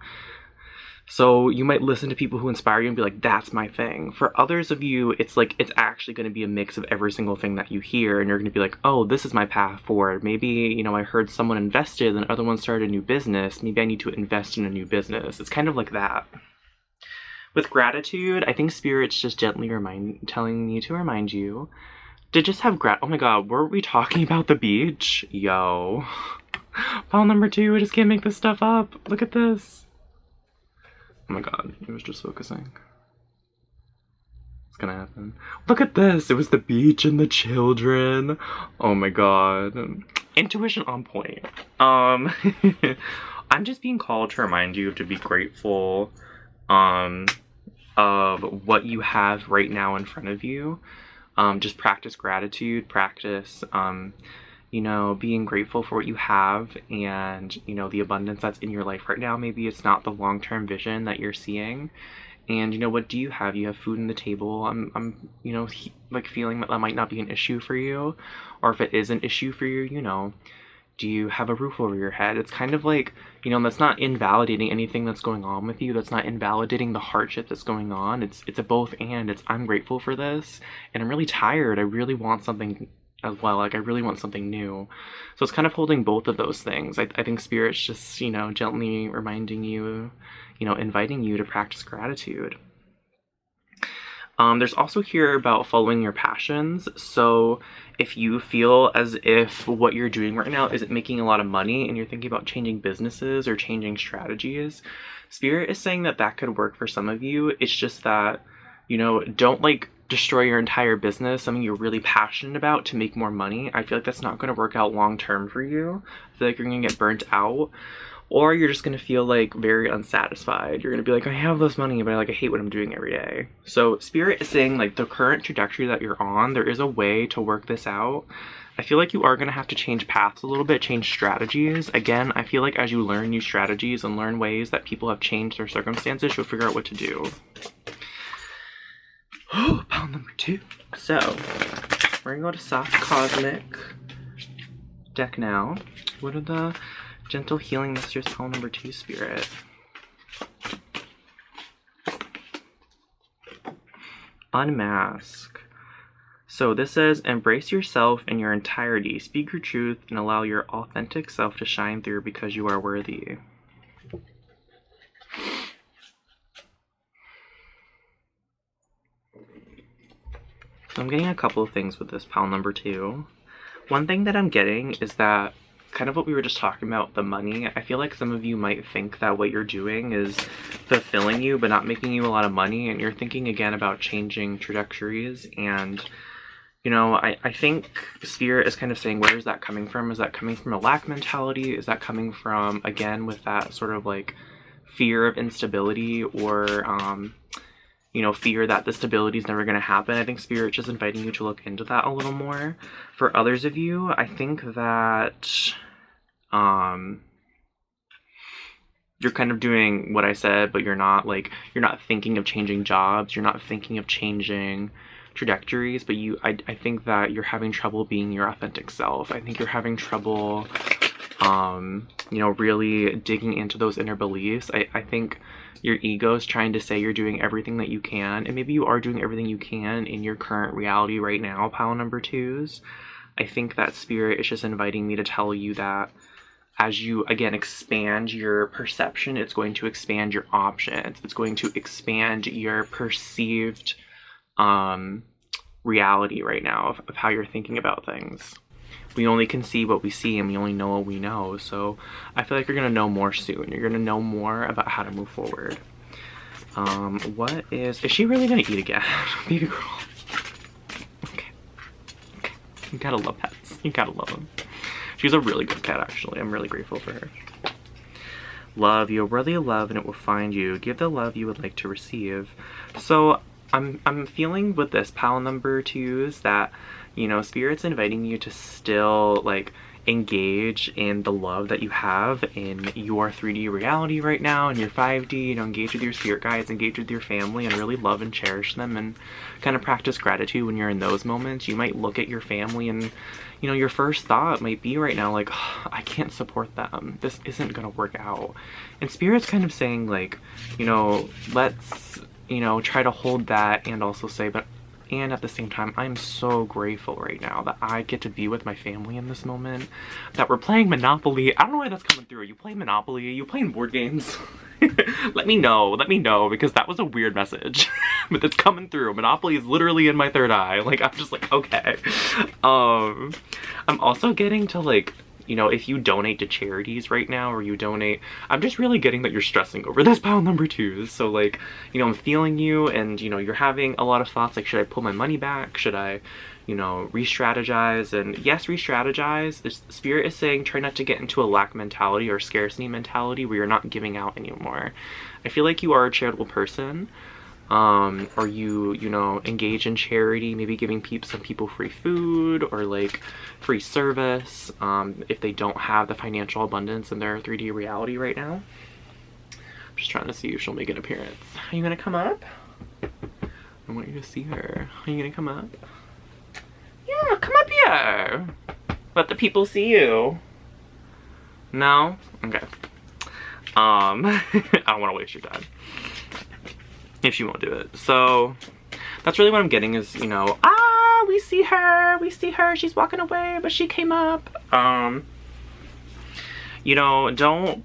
So you might listen to people who inspire you and be like, that's my thing. For others of you, it's like, it's actually going to be a mix of every single thing that you hear, and you're going to be like, oh, this is my path forward. Maybe, you know, I heard someone invested and other one started a new business. Maybe I need to invest in a new business. It's kind of like that. With gratitude, I think Spirit's just gently telling me to remind you to just have oh my god, were we talking about the beach? Yo. Pile number two, I just can't make this stuff up. Look at this. Oh my god, it was just focusing. It's gonna happen. Look at this! It was the beach and the children. Oh my god. Intuition on point. I'm just being called to remind you to be grateful of what you have right now in front of you. Just practice gratitude, practice you know, being grateful for what you have and, you know, the abundance that's in your life right now. Maybe it's not the long-term vision that you're seeing. And, you know, what do you have? You have food on the table. I'm you know, like, feeling that that might not be an issue for you. Or if it is an issue for you, you know, do you have a roof over your head? It's kind of like, you know, that's not invalidating anything that's going on with you. That's not invalidating the hardship that's going on. It's a both and. It's, I'm grateful for this, and I'm really tired. I really want something as well. Like, I really want something new. So it's kind of holding both of those things. I think Spirit's just, you know, gently reminding you, you know, inviting you to practice gratitude. There's also here about following your passions. So if you feel as if what you're doing right now isn't making a lot of money and you're thinking about changing businesses or changing strategies, Spirit is saying that that could work for some of you. It's just that, you know, don't like destroy your entire business, something you're really passionate about, to make more money. I feel like that's not going to work out long term for you. I feel like you're going to get burnt out. Or you're just going to feel like very unsatisfied. You're going to be like, I have this money, but I hate what I'm doing every day. So Spirit is saying like the current trajectory that you're on, there is a way to work this out. I feel like you are going to have to change paths a little bit, change strategies. Again, I feel like as you learn new strategies and learn ways that people have changed their circumstances, you'll figure out what to do. Oh, pile number 2. So we're going to go to Soft Cosmic deck now. What are the Gentle Healing Messages, pile number 2, Spirit? Unmask. So this says, embrace yourself in your entirety, speak your truth, and allow your authentic self to shine through because you are worthy. So I'm getting a couple of things with this pile number 2. One thing that I'm getting is that kind of what we were just talking about, the money. I feel like some of you might think that what you're doing is fulfilling you but not making you a lot of money, and you're thinking again about changing trajectories. And you know, I think Spirit is kind of saying, where is that coming from? Is that coming from a lack mentality? Is that coming from, again, with that sort of like fear of instability, or you know, fear that the stability is never going to happen? I think Spirit is inviting you to look into that a little more. For others of you, I think that you're kind of doing what I said, but you're not thinking of changing jobs, you're not thinking of changing trajectories, but I think that you're having trouble being your authentic self. I think you're having trouble you know, really digging into those inner beliefs. I think your ego is trying to say you're doing everything that you can, and maybe you are doing everything you can in your current reality right now, pile number 2s. I think that Spirit is just inviting me to tell you that as you, again, expand your perception, it's going to expand your options. It's going to expand your perceived reality right now of how you're thinking about things. We only can see what we see, and we only know what we know. So I feel like you're going to know more soon. You're going to know more about how to move forward. What is she really going to eat again? Baby girl. Okay. You gotta love pets. You gotta love them. She's a really good cat, actually. I'm really grateful for her. Love, you're worthy of love and it will find you. Give the love you would like to receive. So I'm feeling with this pile number 2s that, you know, Spirit's inviting you to still like engage in the love that you have in your 3D reality right now, in your 5D, you know, engage with your spirit guides, engage with your family, and really love and cherish them, and kind of practice gratitude when you're in those moments. You might look at your family and, you know, your first thought might be right now like, oh, I can't support them. This isn't gonna work out. And Spirit's kind of saying like, you know, let's, you know, try to hold that and also say, but and at the same time, I'm so grateful right now that I get to be with my family in this moment, that we're playing Monopoly. I don't know why that's coming through. Are you playing Monopoly? Are you playing board games? Let me know, because that was a weird message. But it's coming through. Monopoly is literally in my third eye. Like, I'm just like, okay. I'm also getting to like, you know, if you donate to charities right now, or you donate, I'm just really getting that you're stressing over this pile number 2s. So like, you know, I'm feeling you, and, you know, you're having a lot of thoughts like, should I pull my money back? Should I, you know, re-strategize? And yes, re-strategize. The Spirit is saying try not to get into a lack mentality or scarcity mentality where you're not giving out anymore. I feel like you are a charitable person. Or you know, engage in charity, maybe giving some people free food or like free service, if they don't have the financial abundance in their 3D reality right now. I'm just trying to see if she'll make an appearance. Are you gonna come up? I want you to see her. Are you gonna come up? Yeah, come up here. Let the people see you. No? Okay. I don't want to waste your time if she won't do it. So that's really what I'm getting is, you know, we see her, she's walking away, but she came up. You know, don't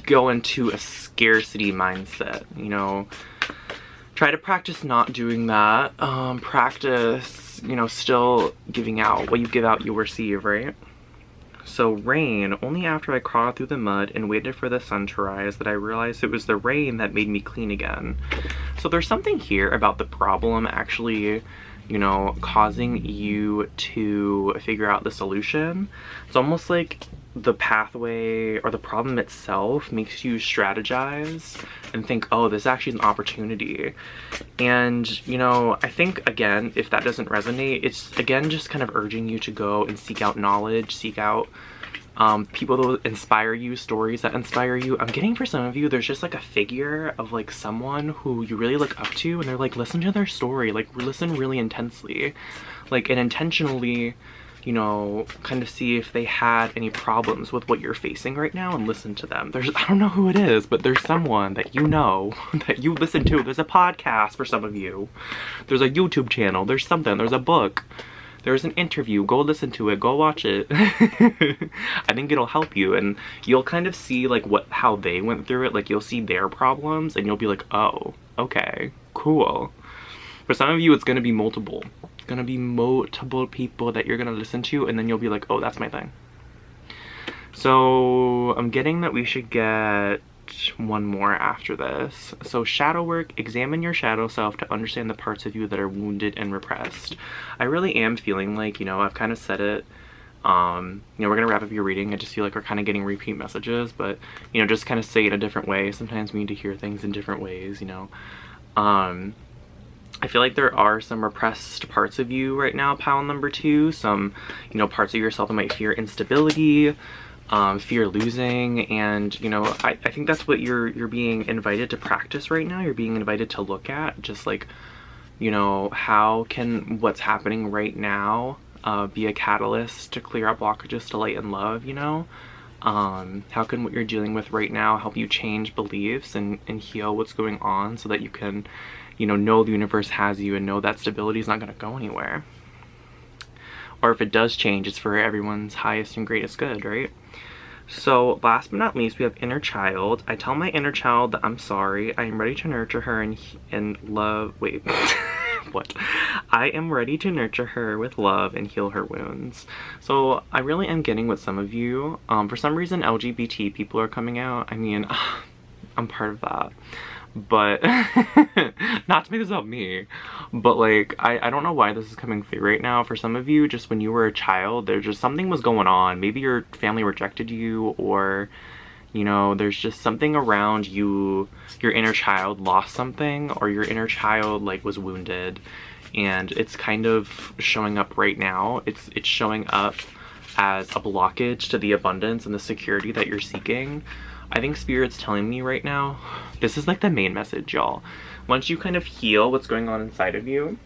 go into a scarcity mindset, you know. try to practice not doing that. Practice, you know, still giving out. What you give out, you receive, right? So rain, only after I crawled through the mud and waited for the sun to rise that I realized it was the rain that made me clean again. So there's something here about the problem actually, you know, causing you to figure out the solution. It's almost like the pathway or the problem itself makes you strategize and think, oh, this actually is an opportunity. And, you know, I think, again, if that doesn't resonate, it's, again, just kind of urging you to go and seek out knowledge, seek out people that inspire you, stories that inspire you. I'm getting for some of you, there's just like a figure of like someone who you really look up to, and they're like, listen to their story, like listen really intensely, like, and intentionally, you know, kind of see if they had any problems with what you're facing right now and listen to them. I don't know who it is, but there's someone that you know, that you listen to. There's a podcast for some of you. There's a YouTube channel. There's something. There's a book. There's an interview. Go listen to it. Go watch it. I think it'll help you, and you'll kind of see like how they went through it. Like you'll see their problems and you'll be like, oh, okay, cool. For some of you, it's gonna be multiple. It's gonna be multiple people that you're gonna listen to, and then you'll be like, oh, that's my thing. So I'm getting that we should get one more after this. So shadow work, examine your shadow self to understand the parts of you that are wounded and repressed. I really am feeling like, you know, I've kind of said it, you know, we're gonna wrap up your reading. I just feel like we're kind of getting repeat messages, but, you know, just kind of say it a different way. Sometimes we need to hear things in different ways, you know. I feel like there are some repressed parts of you right now, pile number 2. Some, you know, parts of yourself that might fear instability, fear losing, and, you know, I think that's what you're being invited to practice right now. You're being invited to look at, just like, you know, how can what's happening right now be a catalyst to clear out blockages to light and love, you know? How can what you're dealing with right now help you change beliefs and heal what's going on so that you can, you know the universe has you and know that stability is not going to go anywhere. Or if it does change, it's for everyone's highest and greatest good, right? So last but not least, we have inner child. I tell my inner child that I'm sorry. I am ready to nurture her and love. Wait, what? I am ready to nurture her with love and heal her wounds. So I really am getting with some of you. For some reason, LGBT people are coming out. I mean, I'm part of that. But not to make this about me, but like I don't know why this is coming through right now. For some of you, just when you were a child, there's just something was going on. Maybe your family rejected you, or, you know, there's just something around you. Your inner child lost something, or your inner child like was wounded, and it's kind of showing up right now. It's showing up as a blockage to the abundance and the security that you're seeking. I think Spirit's telling me right now, this is like the main message, y'all. Once you kind of heal what's going on inside of you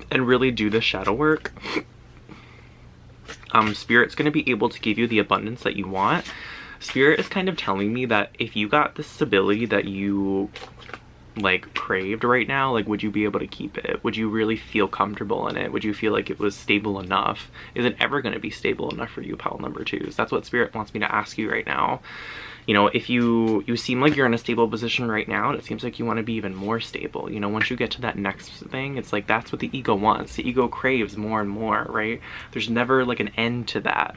and really do the shadow work, Spirit's going to be able to give you the abundance that you want. Spirit is kind of telling me that if you got the stability that you like craved right now, like, would you be able to keep it? Would you really feel comfortable in it? Would you feel like it was stable enough? Is it ever going to be stable enough for you, pile number 2s? That's what Spirit wants me to ask you right now. You know, if you seem like you're in a stable position right now, and it seems like you want to be even more stable. You know, once you get to that next thing, it's like that's what the ego wants. The ego craves more and more, right? There's never like an end to that.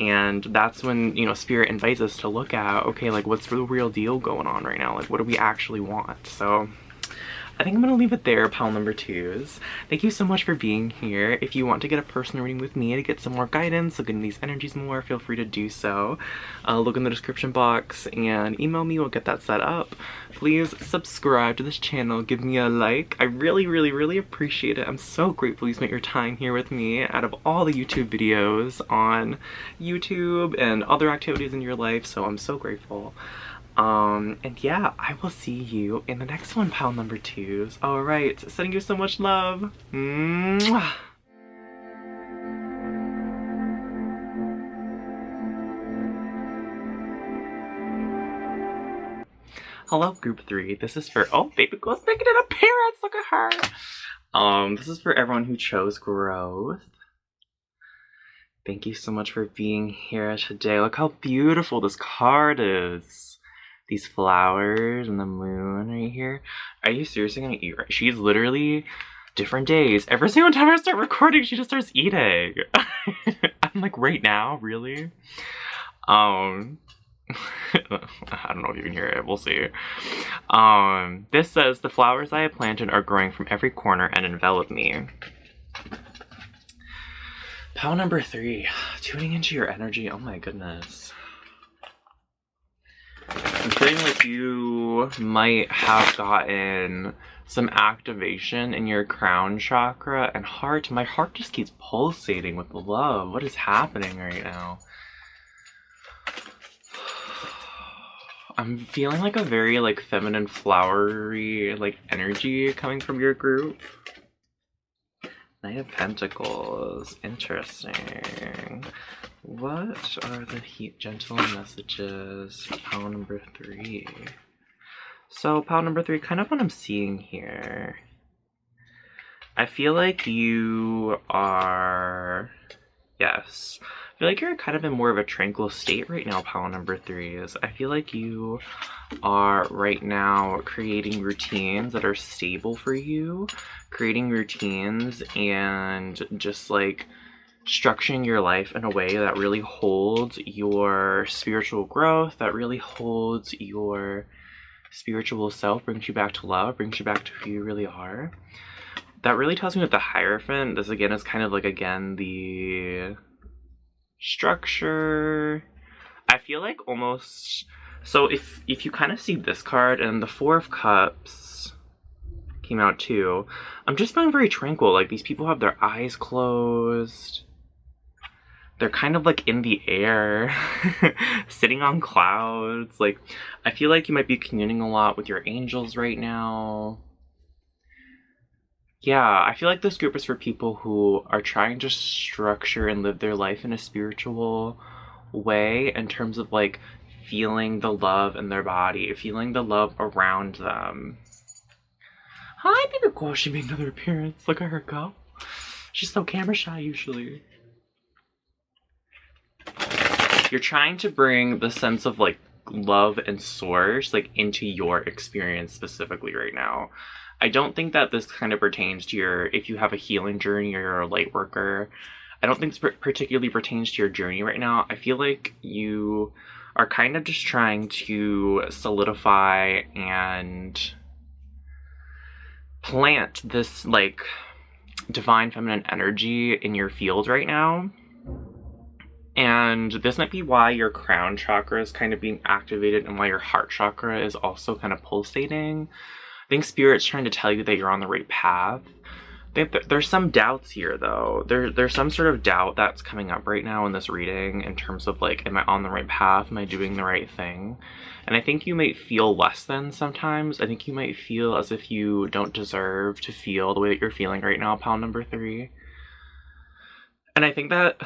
And that's when, you know, Spirit invites us to look at, okay, like, what's the real deal going on right now? Like, what do we actually want? So I think I'm gonna leave it there, pile number 2s. Thank you so much for being here. If you want to get a personal reading with me to get some more guidance, look into these energies more, feel free to do so. Look in the description box and email me, we'll get that set up. Please subscribe to this channel, give me a like. I really, really, really appreciate it. I'm so grateful you spent your time here with me out of all the YouTube videos on YouTube and other activities in your life, so I'm so grateful. And yeah, I will see you in the next one, pile number 2s. Alright, sending you so much love. Mwah. Hello, group 3. This is for, oh, baby girl's making an appearance, look at her. This is for everyone who chose growth. Thank you so much for being here today. Look how beautiful this card is. these flowers and the moon right here. Are you seriously gonna eat right? She's literally different days. Every single time I start recording, she just starts eating. I'm like, right now? Really? I don't know if you can hear it. We'll see. This says, the flowers I have planted are growing from every corner and envelop me. Pile number 3, tuning into your energy. Oh my goodness. I'm feeling like you might have gotten some activation in your crown chakra and heart. My heart just keeps pulsating with love. What is happening right now? I'm feeling like a very like feminine, flowery like energy coming from your group. Knight of Pentacles. Interesting. What are the gentle messages for pile number 3? So pile number 3, kind of what I'm seeing here. I feel like you are... Yes. I feel like you're kind of in more of a tranquil state right now, pile number 3 is. I feel like you are right now creating routines that are stable for you. Creating routines and just like structuring your life in a way that really holds your spiritual growth, that really holds your spiritual self, brings you back to love, brings you back to who you really are. That really tells me that the Hierophant, this again is kind of like, again, the structure. I feel like almost, so if you kind of see this card and the Four of Cups came out too, I'm just feeling very tranquil. Like these people have their eyes closed. They're kind of like in the air, sitting on clouds. Like, I feel like you might be communing a lot with your angels right now. Yeah, I feel like this group is for people who are trying to structure and live their life in a spiritual way in terms of like feeling the love in their body, feeling the love around them. Hi, baby girl. She made another appearance. Look at her go. She's so camera shy usually. You're trying to bring the sense of like love and source like into your experience specifically right now. I don't think that this kind of pertains to your, if you have a healing journey or you're a light worker, I don't think this particularly pertains to your journey right now. I feel like you are kind of just trying to solidify and plant this like divine feminine energy in your field right now. And this might be why your crown chakra is kind of being activated and why your heart chakra is also kind of pulsating. I think Spirit's trying to tell you that you're on the right path. I think that there's some doubts here, though. There's some sort of doubt that's coming up right now in this reading in terms of, like, am I on the right path? Am I doing the right thing? And I think you might feel less than sometimes. I think you might feel as if you don't deserve to feel the way that you're feeling right now, pile number 3. And I think that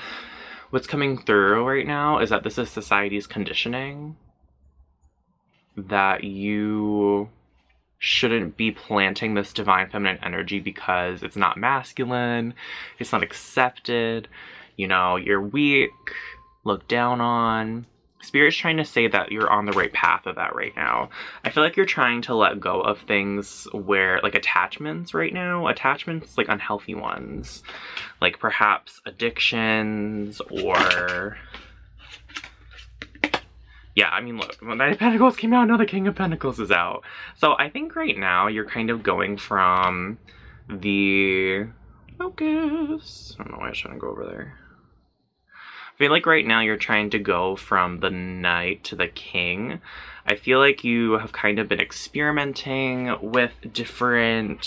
what's coming through right now is that this is society's conditioning. That you shouldn't be planting this divine feminine energy because it's not masculine, it's not accepted, you know, you're weak, looked down on. Spirit's trying to say that you're on the right path of that right now. I feel like you're trying to let go of things where, like, attachments right now, attachments, like unhealthy ones, like perhaps addictions or... Yeah, I mean, look, when the Knight of Pentacles came out, now the King of Pentacles is out. So I think right now you're kind of going from the... Focus. I don't know why I was trying to go over there. I feel like right now you're trying to go from the Knight to the King. I feel like you have kind of been experimenting with different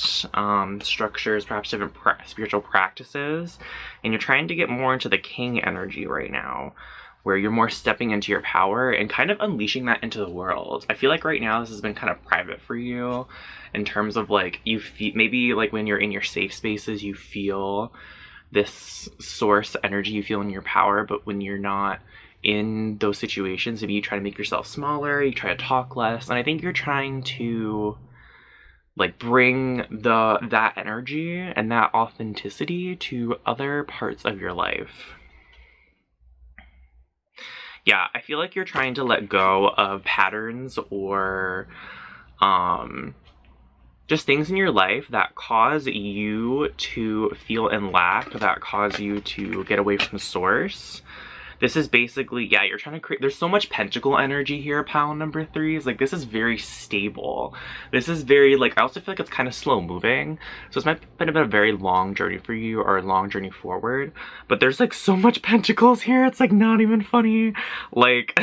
structures, perhaps different spiritual practices, and you're trying to get more into the King energy right now, where you're more stepping into your power and kind of unleashing that into the world. I feel like right now this has been kind of private for you in terms of like, you feel, maybe like when you're in your safe spaces, you feel this source energy, you feel in your power, but when you're not in those situations, maybe you try to make yourself smaller, you try to talk less, and I think you're trying to like bring that energy and that authenticity to other parts of your life. Yeah, I feel like you're trying to let go of patterns or just things in your life that cause you to feel in lack, that cause you to get away from source. This is basically, yeah, you're trying to create, there's so much pentacle energy here, pile number 3s. Like, this is very stable. This is very, like, I also feel like it's kind of slow moving. So this might have been a very long journey for you, or a long journey forward. But there's, like, so much pentacles here. It's, like, not even funny. Like,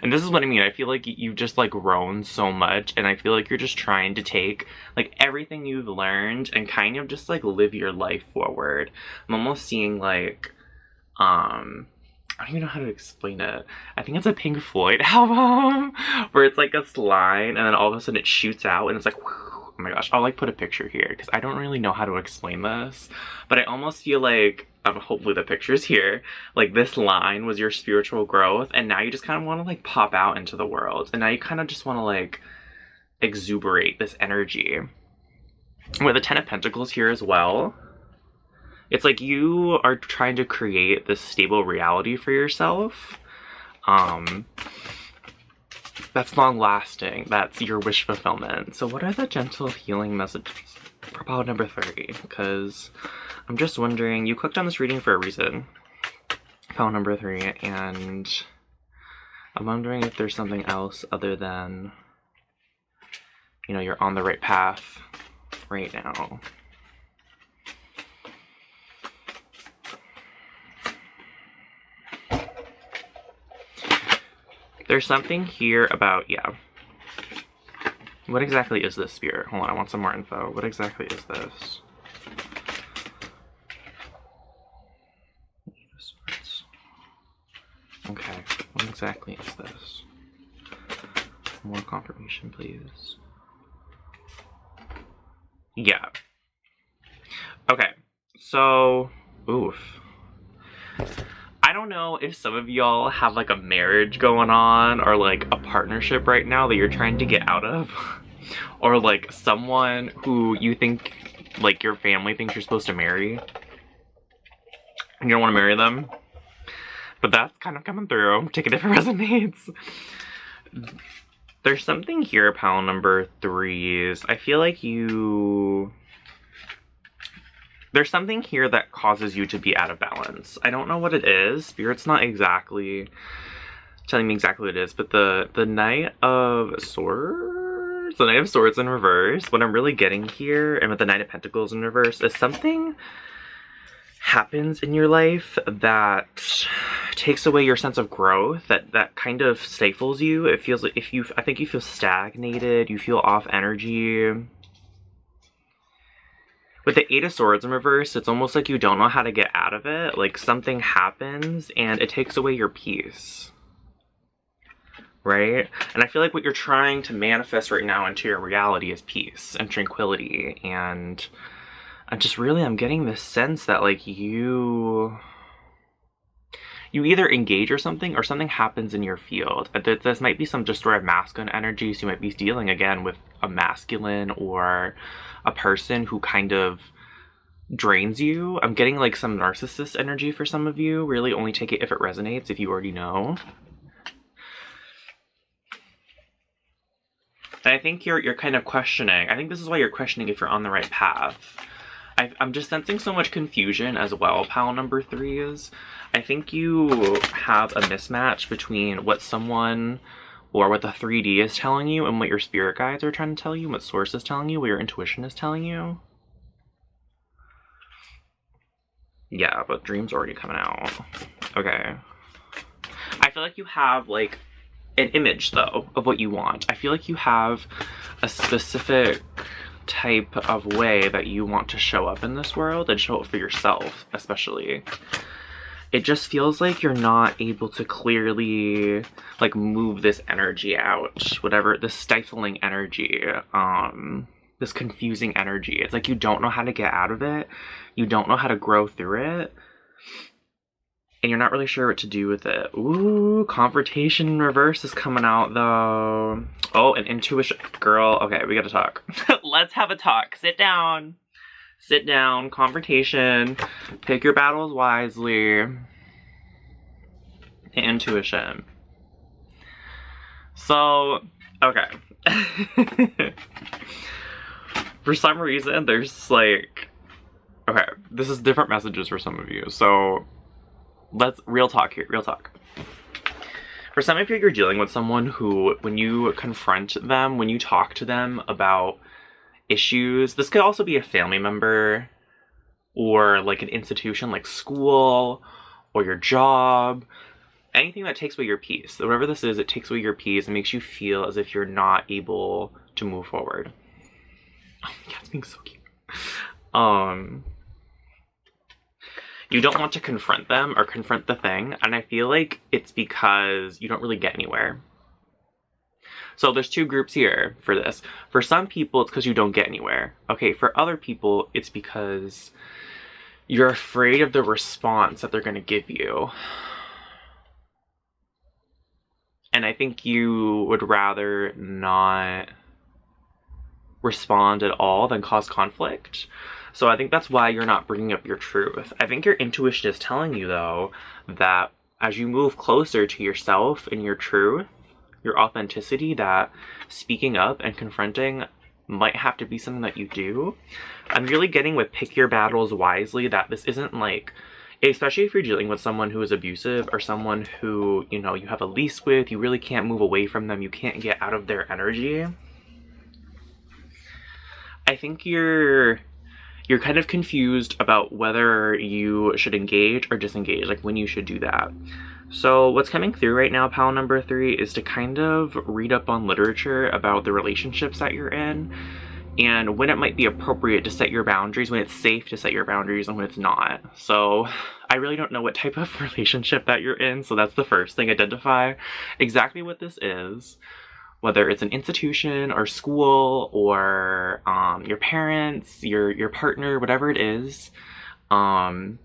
and this is what I mean. I feel like you've just, like, grown so much. And I feel like you're just trying to take, like, everything you've learned and kind of just, like, live your life forward. I'm almost seeing, like, I don't even know how to explain it. I think it's a Pink Floyd album where it's like a line and then all of a sudden it shoots out and it's like, whew. Oh my gosh, I'll like put a picture here because I don't really know how to explain this. But I almost feel like, hopefully the picture's here, like this line was your spiritual growth and now you just kind of want to like pop out into the world. And now you kind of just want to like exuberate this energy. With the 10 of Pentacles here as well. It's like you are trying to create this stable reality for yourself. That's long-lasting. That's your wish fulfillment. So what are the gentle healing messages for pile number 3? Because I'm just wondering, you clicked on this reading for a reason. Pile number 3, and I'm wondering if there's something else other than, you know, you're on the right path right now. There's something here about, yeah. What exactly is this, Spirit? Hold on, I want some more info. What exactly is this? Okay, what exactly is this? More confirmation, please. Yeah. Okay, so, oof. I don't know if some of y'all have like a marriage going on or like a partnership right now that you're trying to get out of. Or like someone who you think, like your family thinks you're supposed to marry. And you don't want to marry them. But that's kind of coming through. Take it if it resonates. There's something here, pile number 3s. I feel like there's something here that causes you to be out of balance. I don't know what it is. Spirit's not exactly telling me exactly what it is, but the Knight of Swords, the Knight of Swords in reverse, what I'm really getting here, and with the Knight of Pentacles in reverse, is something happens in your life that takes away your sense of growth, that kind of stifles you. It feels like I think you feel stagnated, you feel off energy. With the 8 of Swords in reverse, it's almost like you don't know how to get out of it. Like something happens and it takes away your peace. Right? And I feel like what you're trying to manifest right now into your reality is peace and tranquility. And I'm getting this sense that like you either engage or something happens in your field. This might be some distorted masculine energy, so you might be dealing again with a masculine or a person who kind of drains you. I'm getting like some narcissist energy for some of you. Really only take it if it resonates, if you already know. And I think you're kind of questioning. I think this is why you're questioning if you're on the right path. I'm just sensing so much confusion as well, pile number 3s. I think you have a mismatch between what someone or what the 3D is telling you and what your spirit guides are trying to tell you, what source is telling you, what your intuition is telling you. Yeah, but dream's already coming out. Okay. I feel like you have like an image though of what you want. I feel like you have a specific type of way that you want to show up in this world and show up for yourself, especially. It just feels like you're not able to clearly like move this energy out, whatever, this stifling energy, this confusing energy. It's like you don't know how to get out of it. You don't know how to grow through it. And you're not really sure what to do with it. Ooh, confrontation in reverse is coming out though. Oh, an intuition. Girl, okay, we gotta talk. Let's have a talk. Sit down. Sit down. Confrontation. Pick your battles wisely. Intuition. So, okay. For some reason, there's like, okay, this is different messages for some of you. So, real talk here, real talk. For some of you, you're dealing with someone who, when you confront them, when you talk to them about issues, this could also be a family member or like an institution like school or your job, anything that takes away your peace. Whatever this is, it takes away your peace and makes you feel as if you're not able to move forward. Oh my god, it's being so cute. You don't want to confront them or confront the thing, and I feel like it's because you don't really get anywhere. So there's two groups here for this. For some people, it's because you don't get anywhere. Okay, for other people, it's because you're afraid of the response that they're going to give you. And I think you would rather not respond at all than cause conflict. So I think that's why you're not bringing up your truth. I think your intuition is telling you, though, that as you move closer to yourself and your truth, your authenticity, that speaking up and confronting might have to be something that you do. I'm really getting with pick your battles wisely, that this isn't like, especially if you're dealing with someone who is abusive or someone who, you know, you have a lease with, you really can't move away from them, you can't get out of their energy. I think you're kind of confused about whether you should engage or disengage, like when you should do that. So what's coming through right now, pile number 3, is to kind of read up on literature about the relationships that you're in and when it might be appropriate to set your boundaries, when it's safe to set your boundaries and when it's not. So I really don't know what type of relationship that you're in, so that's the first thing. Identify exactly what this is, whether it's an institution or school or your parents, your partner, whatever it is. And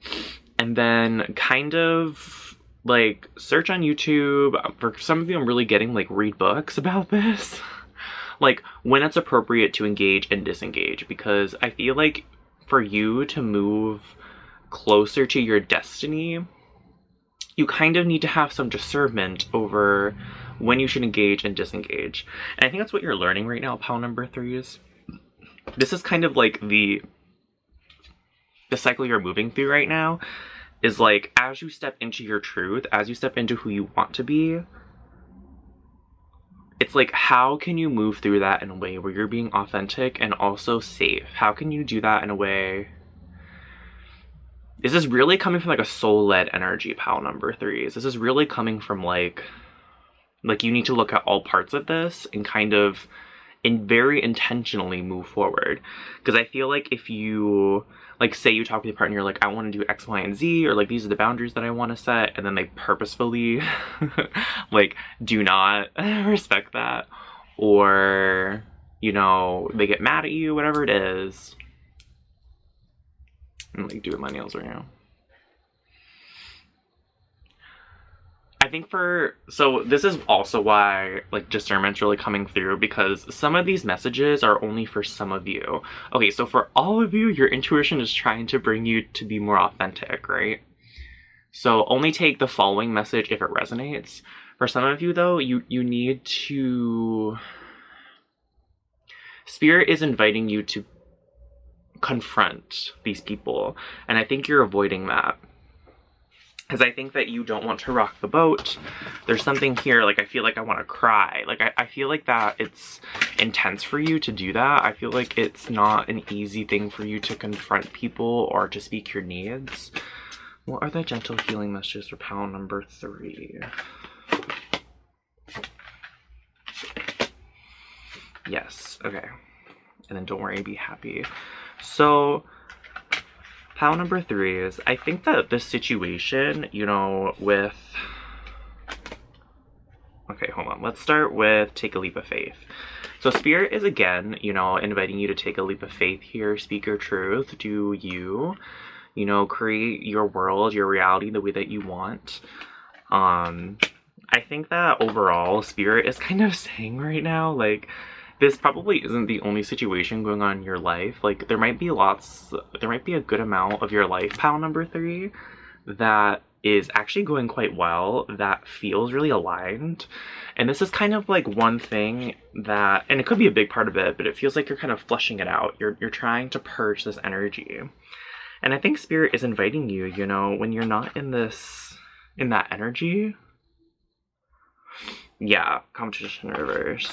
then kind of like search on YouTube. For some of you, I'm really getting like read books about this. Like when it's appropriate to engage and disengage, because I feel like for you to move closer to your destiny, you kind of need to have some discernment over when you should engage and disengage. And I think that's what you're learning right now, pile number 3s. This is kind of like the cycle you're moving through right now, is like as you step into your truth, as you step into who you want to be, it's like, how can you move through that in a way where you're being authentic and also safe? How can you do that in a way? This is really coming from like a soul-led energy, pile number 3s. This is really coming from like you need to look at all parts of this and kind of very intentionally move forward. Because I feel like if you, like, say you talk with your partner, you're like, I want to do X, Y, and Z, or like these are the boundaries that I want to set, and then they purposefully like do not respect that, or, you know, they get mad at you, whatever it is. I'm like doing my nails right now. I think so this is also why like discernment's really coming through, because some of these messages are only for some of you. Okay, so for all of you, your intuition is trying to bring you to be more authentic, right? So only take the following message if it resonates. For some of you though, you need to, Spirit is inviting you to confront these people, and I think you're avoiding that. Because I think that you don't want to rock the boat. There's something here, like, I feel like I want to cry. Like, I feel like that it's intense for you to do that. I feel like it's not an easy thing for you to confront people or to speak your needs. What are the gentle healing messages for pile number 3? Yes, okay. And then don't worry, be happy. So pile number 3 is, I think that this situation, you know, with, okay, hold on. Let's start with take a leap of faith. So Spirit is, again, you know, inviting you to take a leap of faith here. Speak your truth. Do you know, create your world, your reality the way that you want. I think that overall, Spirit is kind of saying right now, like, this probably isn't the only situation going on in your life. Like, there might be a good amount of your life, pile number 3, that is actually going quite well, that feels really aligned. And this is kind of like one thing that, and it could be a big part of it, but it feels like you're kind of flushing it out. You're trying to purge this energy. And I think Spirit is inviting you, you know, when you're not in that energy. Yeah, competition reverse.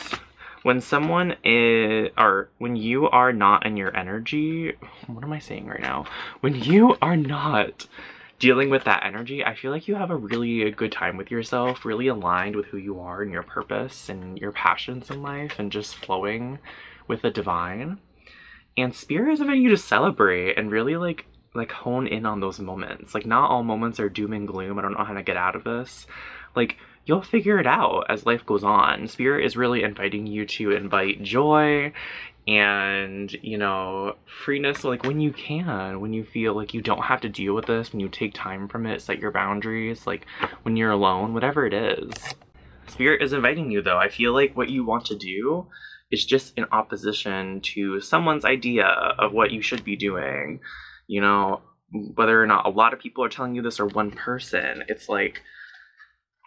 When someone is, or when you are not in your energy, what am I saying right now? When you are not dealing with that energy, I feel like you have a really good time with yourself, really aligned with who you are and your purpose and your passions in life, and just flowing with the divine. And Spirit is inviting you to celebrate and really like hone in on those moments. Like, not all moments are doom and gloom. I don't know how to get out of this. Like, you'll figure it out as life goes on. Spirit is really inviting you to invite joy and, you know, freeness, like when you can, when you feel like you don't have to deal with this, when you take time from it, set your boundaries, like when you're alone, whatever it is. Spirit is inviting you, though. I feel like what you want to do is just in opposition to someone's idea of what you should be doing. You know, whether or not a lot of people are telling you this or one person, it's like,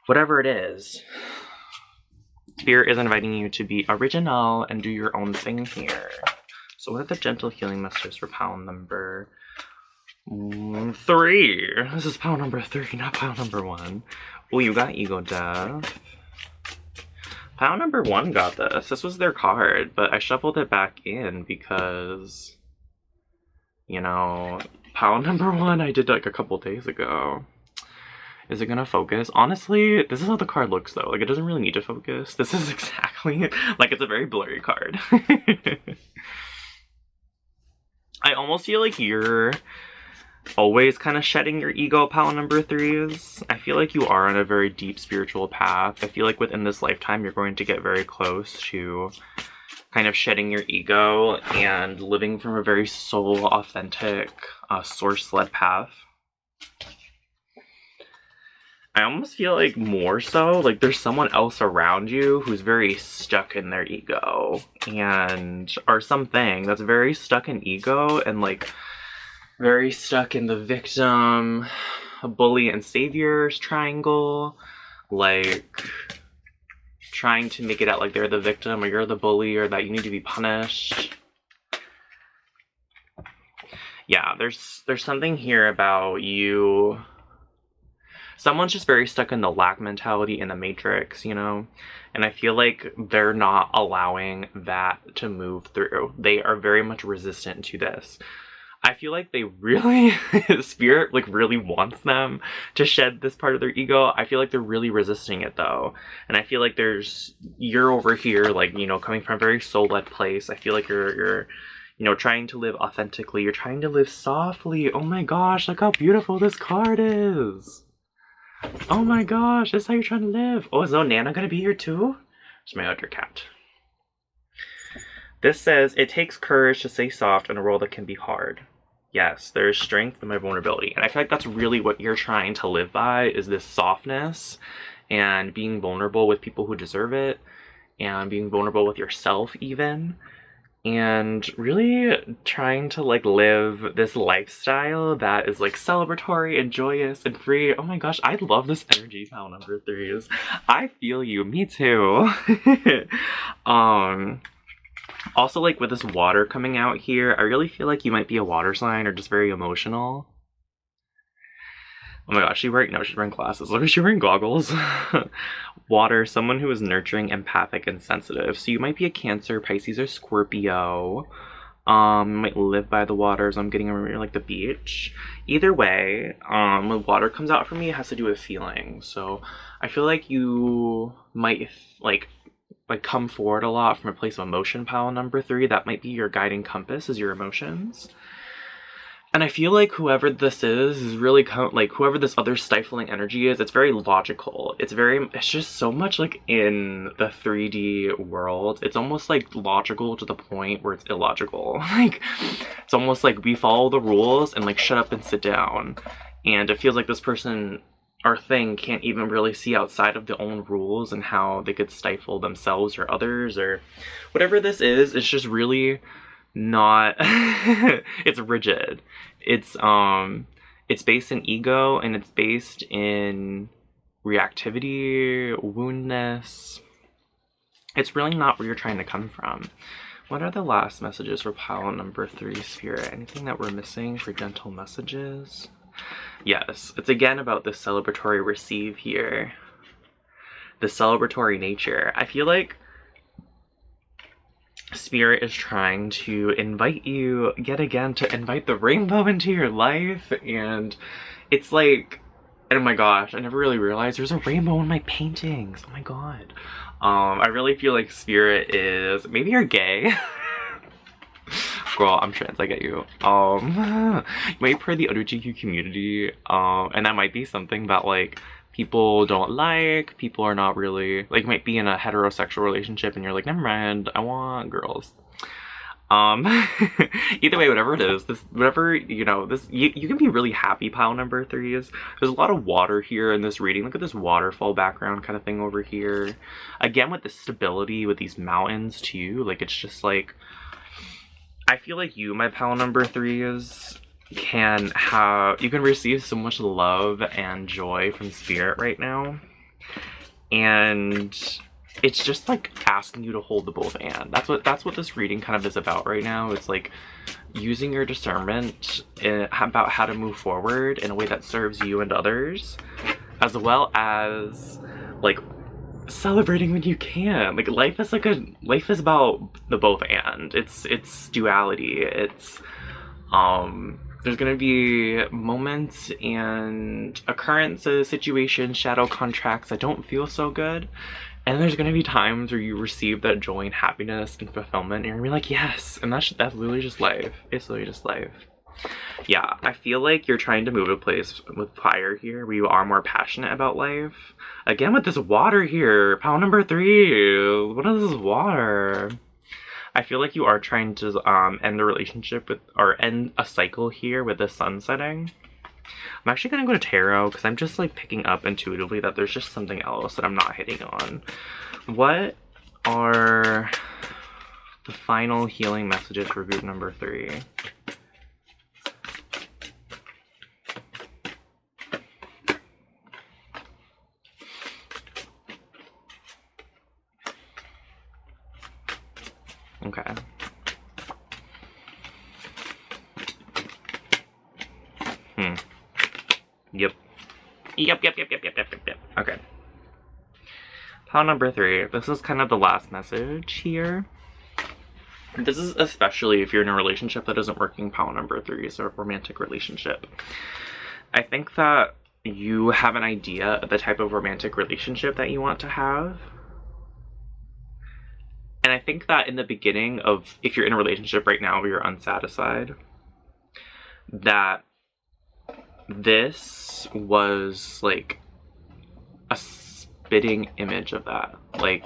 whatever it is, Spirit is inviting you to be original and do your own thing here. So what are the gentle healing messages for pile number 3? This is pile number 3, not pile number 1. Oh, you got ego death. Pile number 1 got this. This was their card, but I shuffled it back in because, you know, pile number 1 I did like a couple days ago. Is it gonna focus? Honestly, this is how the card looks though. Like, it doesn't really need to focus. This is exactly, like, it's a very blurry card. I almost feel like you're always kind of shedding your ego, pile number 3s. I feel like you are on a very deep spiritual path. I feel like within this lifetime, you're going to get very close to kind of shedding your ego and living from a very soul authentic, source-led path. I almost feel like more so, like there's someone else around you who's very stuck in their ego, and, or something that's very stuck in ego and like very stuck in the victim, bully and saviors triangle, like trying to make it out like they're the victim or you're the bully or that you need to be punished. Yeah, there's something here about you. Someone's just very stuck in the lack mentality in the matrix, you know? And I feel like they're not allowing that to move through. They are very much resistant to this. I feel like they really, Spirit, like, really wants them to shed this part of their ego. I feel like they're really resisting it, though. And I feel like you're over here, like, you know, coming from a very soul-led place. I feel like you're, you know, trying to live authentically. You're trying to live softly. Oh my gosh, look how beautiful this card is. Oh my gosh, this is how you're trying to live. Oh, is Nana gonna be here too? It's my other cat. This says, it takes courage to stay soft in a world that can be hard. Yes, there is strength in my vulnerability. And I feel like that's really what you're trying to live by, is this softness and being vulnerable with people who deserve it, and being vulnerable with yourself even. And really trying to like live this lifestyle that is like celebratory and joyous and free. Oh my gosh, I love this energy, pile number 3s. I feel you, me too. Also, like with this water coming out here, I really feel like you might be a water sign or just very emotional. Oh my gosh, she's wearing glasses. Look, she's wearing goggles. Water, someone who is nurturing, empathic, and sensitive. So you might be a Cancer, Pisces, or Scorpio. Might live by the waters. I'm getting over like the beach. Either way, when water comes out for me, it has to do with feeling. So I feel like you might like come forward a lot from a place of emotion, pile number 3. That might be your guiding compass, is your emotions. And I feel like whoever this is really like whoever this other stifling energy is, it's very logical. It's just so much like in the 3D world. It's almost like logical to the point where it's illogical. Like, it's almost like we follow the rules and like shut up and sit down. And it feels like this person or thing can't even really see outside of their own rules and how they could stifle themselves or others or whatever this is. It's just really not it's rigid. It's It's based in ego, and it's based in reactivity, woundness. It's really not where you're trying to come from. What are the last messages for pile number 3, Spirit? Anything that we're missing for gentle messages? Yes, it's again about the celebratory receive here. The celebratory nature. I feel like Spirit is trying to invite you yet again to invite the rainbow into your life, and it's like, oh my gosh, I never really realized there's a rainbow in my paintings. Oh my god. I really feel like Spirit is, maybe you're gay. Girl, I'm trans, I get you. You might per the LGBTQ community, and that might be something that like people don't like, people are not really, like, might be in a heterosexual relationship and you're like, never mind, I want girls. Either way, whatever it is, this, whatever, you know, this, you can be really happy, pile number 3s. There's a lot of water here in this reading. Look at this waterfall background kind of thing over here. Again, with the stability, with these mountains too, like, it's just like, I feel like you, my pile number 3s, you can receive so much love and joy from Spirit right now, and it's just like asking you to hold the both and. That's what this reading kind of is about right now. It's like using your discernment about how to move forward in a way that serves you and others, as well as like celebrating when you can. Like, life is about the both and. It's duality. It's there's gonna be moments and occurrences, situations, shadow contracts that don't feel so good. And there's gonna be times where you receive that joy and happiness and fulfillment, and you're gonna be like, yes. And that's literally just life. It's literally just life. Yeah, I feel like you're trying to move a place with fire here where you are more passionate about life. Again, with this water here, pile number 3. What is this water? I feel like you are trying to end the relationship with, or end a cycle here with the sun setting. I'm actually gonna go to tarot because I'm just like picking up intuitively that there's just something else that I'm not hitting on. What are the final healing messages for group number 3? Okay. Yep. Okay. Pile number 3. This is kind of the last message here. This is especially if you're in a relationship that isn't working, pile number 3, so a romantic relationship. I think that you have an idea of the type of romantic relationship that you want to have. And I think that in the beginning of, if you're in a relationship right now where you're unsatisfied, that this was like a spitting image of that. Like,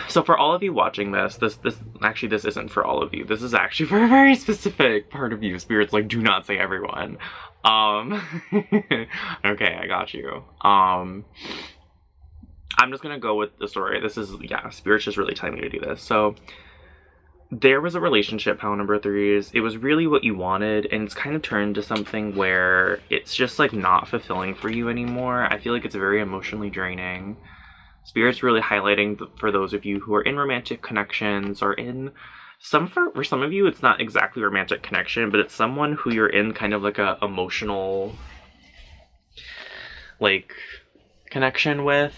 so for all of you watching this isn't for all of you. This is actually for a very specific part of you. Spirit's like, do not say everyone. Okay, I got you. I'm just gonna go with the story. This is, yeah, Spirit's just really telling me to do this. So there was a relationship, pile number 3s. It was really what you wanted, and it's kind of turned to something where it's just like not fulfilling for you anymore. I feel like it's very emotionally draining. Spirit's really highlighting for those of you who are in romantic connections, or in for some of you it's not exactly a romantic connection, but it's someone who you're in kind of like a emotional like connection with.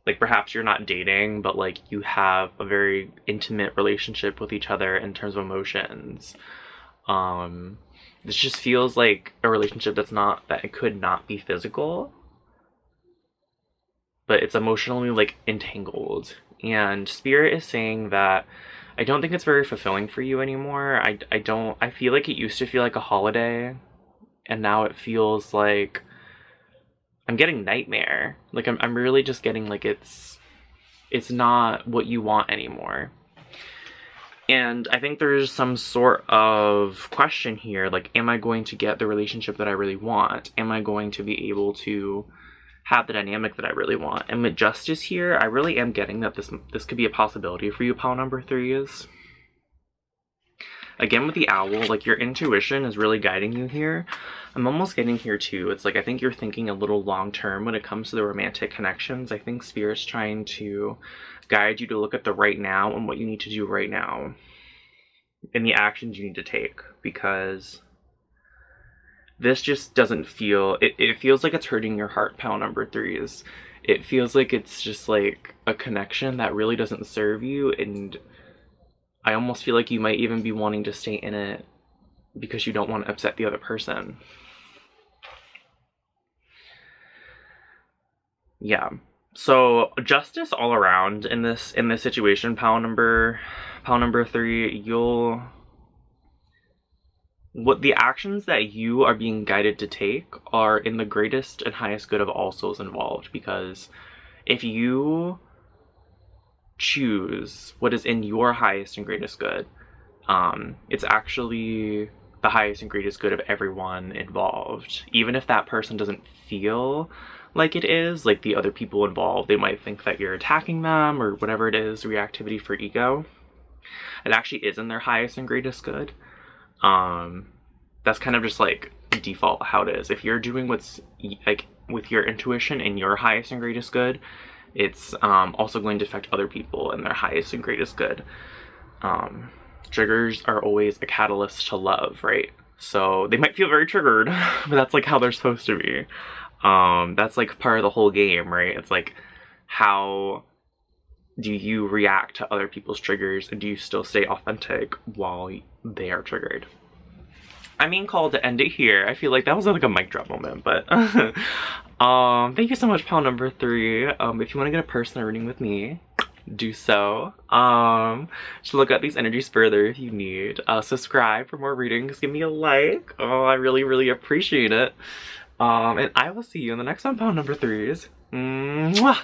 Like, perhaps you're not dating, but like you have a very intimate relationship with each other in terms of emotions. This just feels like a relationship that it could not be physical, but it's emotionally like entangled. And Spirit is saying that I don't think it's very fulfilling for you anymore. I feel like it used to feel like a holiday, and now it feels like I'm getting nightmare. Like, I'm really just getting like it's not what you want anymore. And I think there's some sort of question here, like, am I going to get the relationship that I really want? Am I going to be able to have the dynamic that I really want? And with justice here, I really am getting that this could be a possibility for you, pile number 3s. Again, with the owl, like, your intuition is really guiding you here. I'm almost getting here too. It's like, I think you're thinking a little long term when it comes to the romantic connections. I think Spirit's trying to guide you to look at the right now and what you need to do right now and the actions you need to take, because this just doesn't feel, it feels like it's hurting your heart, pile number 3s. It feels like it's just like a connection that really doesn't serve you, and I almost feel like you might even be wanting to stay in it because you don't want to upset the other person. Yeah. So justice all around in this situation, pile number 3. What the actions that you are being guided to take are in the greatest and highest good of all souls involved, because if you choose what is in your highest and greatest good, it's actually the highest and greatest good of everyone involved. Even if that person doesn't feel like it is, like the other people involved, they might think that you're attacking them or whatever it is, reactivity for ego. It actually is in their highest and greatest good. That's kind of just like default how it is. If you're doing what's like with your intuition in your highest and greatest good, it's also going to affect other people in their highest and greatest good. Triggers are always a catalyst to love, right? So they might feel very triggered, but that's like how they're supposed to be. That's like part of the whole game, right? It's like, how do you react to other people's triggers, and do you still stay authentic while they are triggered? I mean, call to end it here. I feel like that was like a mic drop moment, but thank you so much, pal number 3. If you want to get a personal reading with me, do so. Just look at these energies further if you need. Subscribe for more readings. Give me a like. Oh, I really appreciate it. And I will see you in the next one, pal number 3s. Mwah!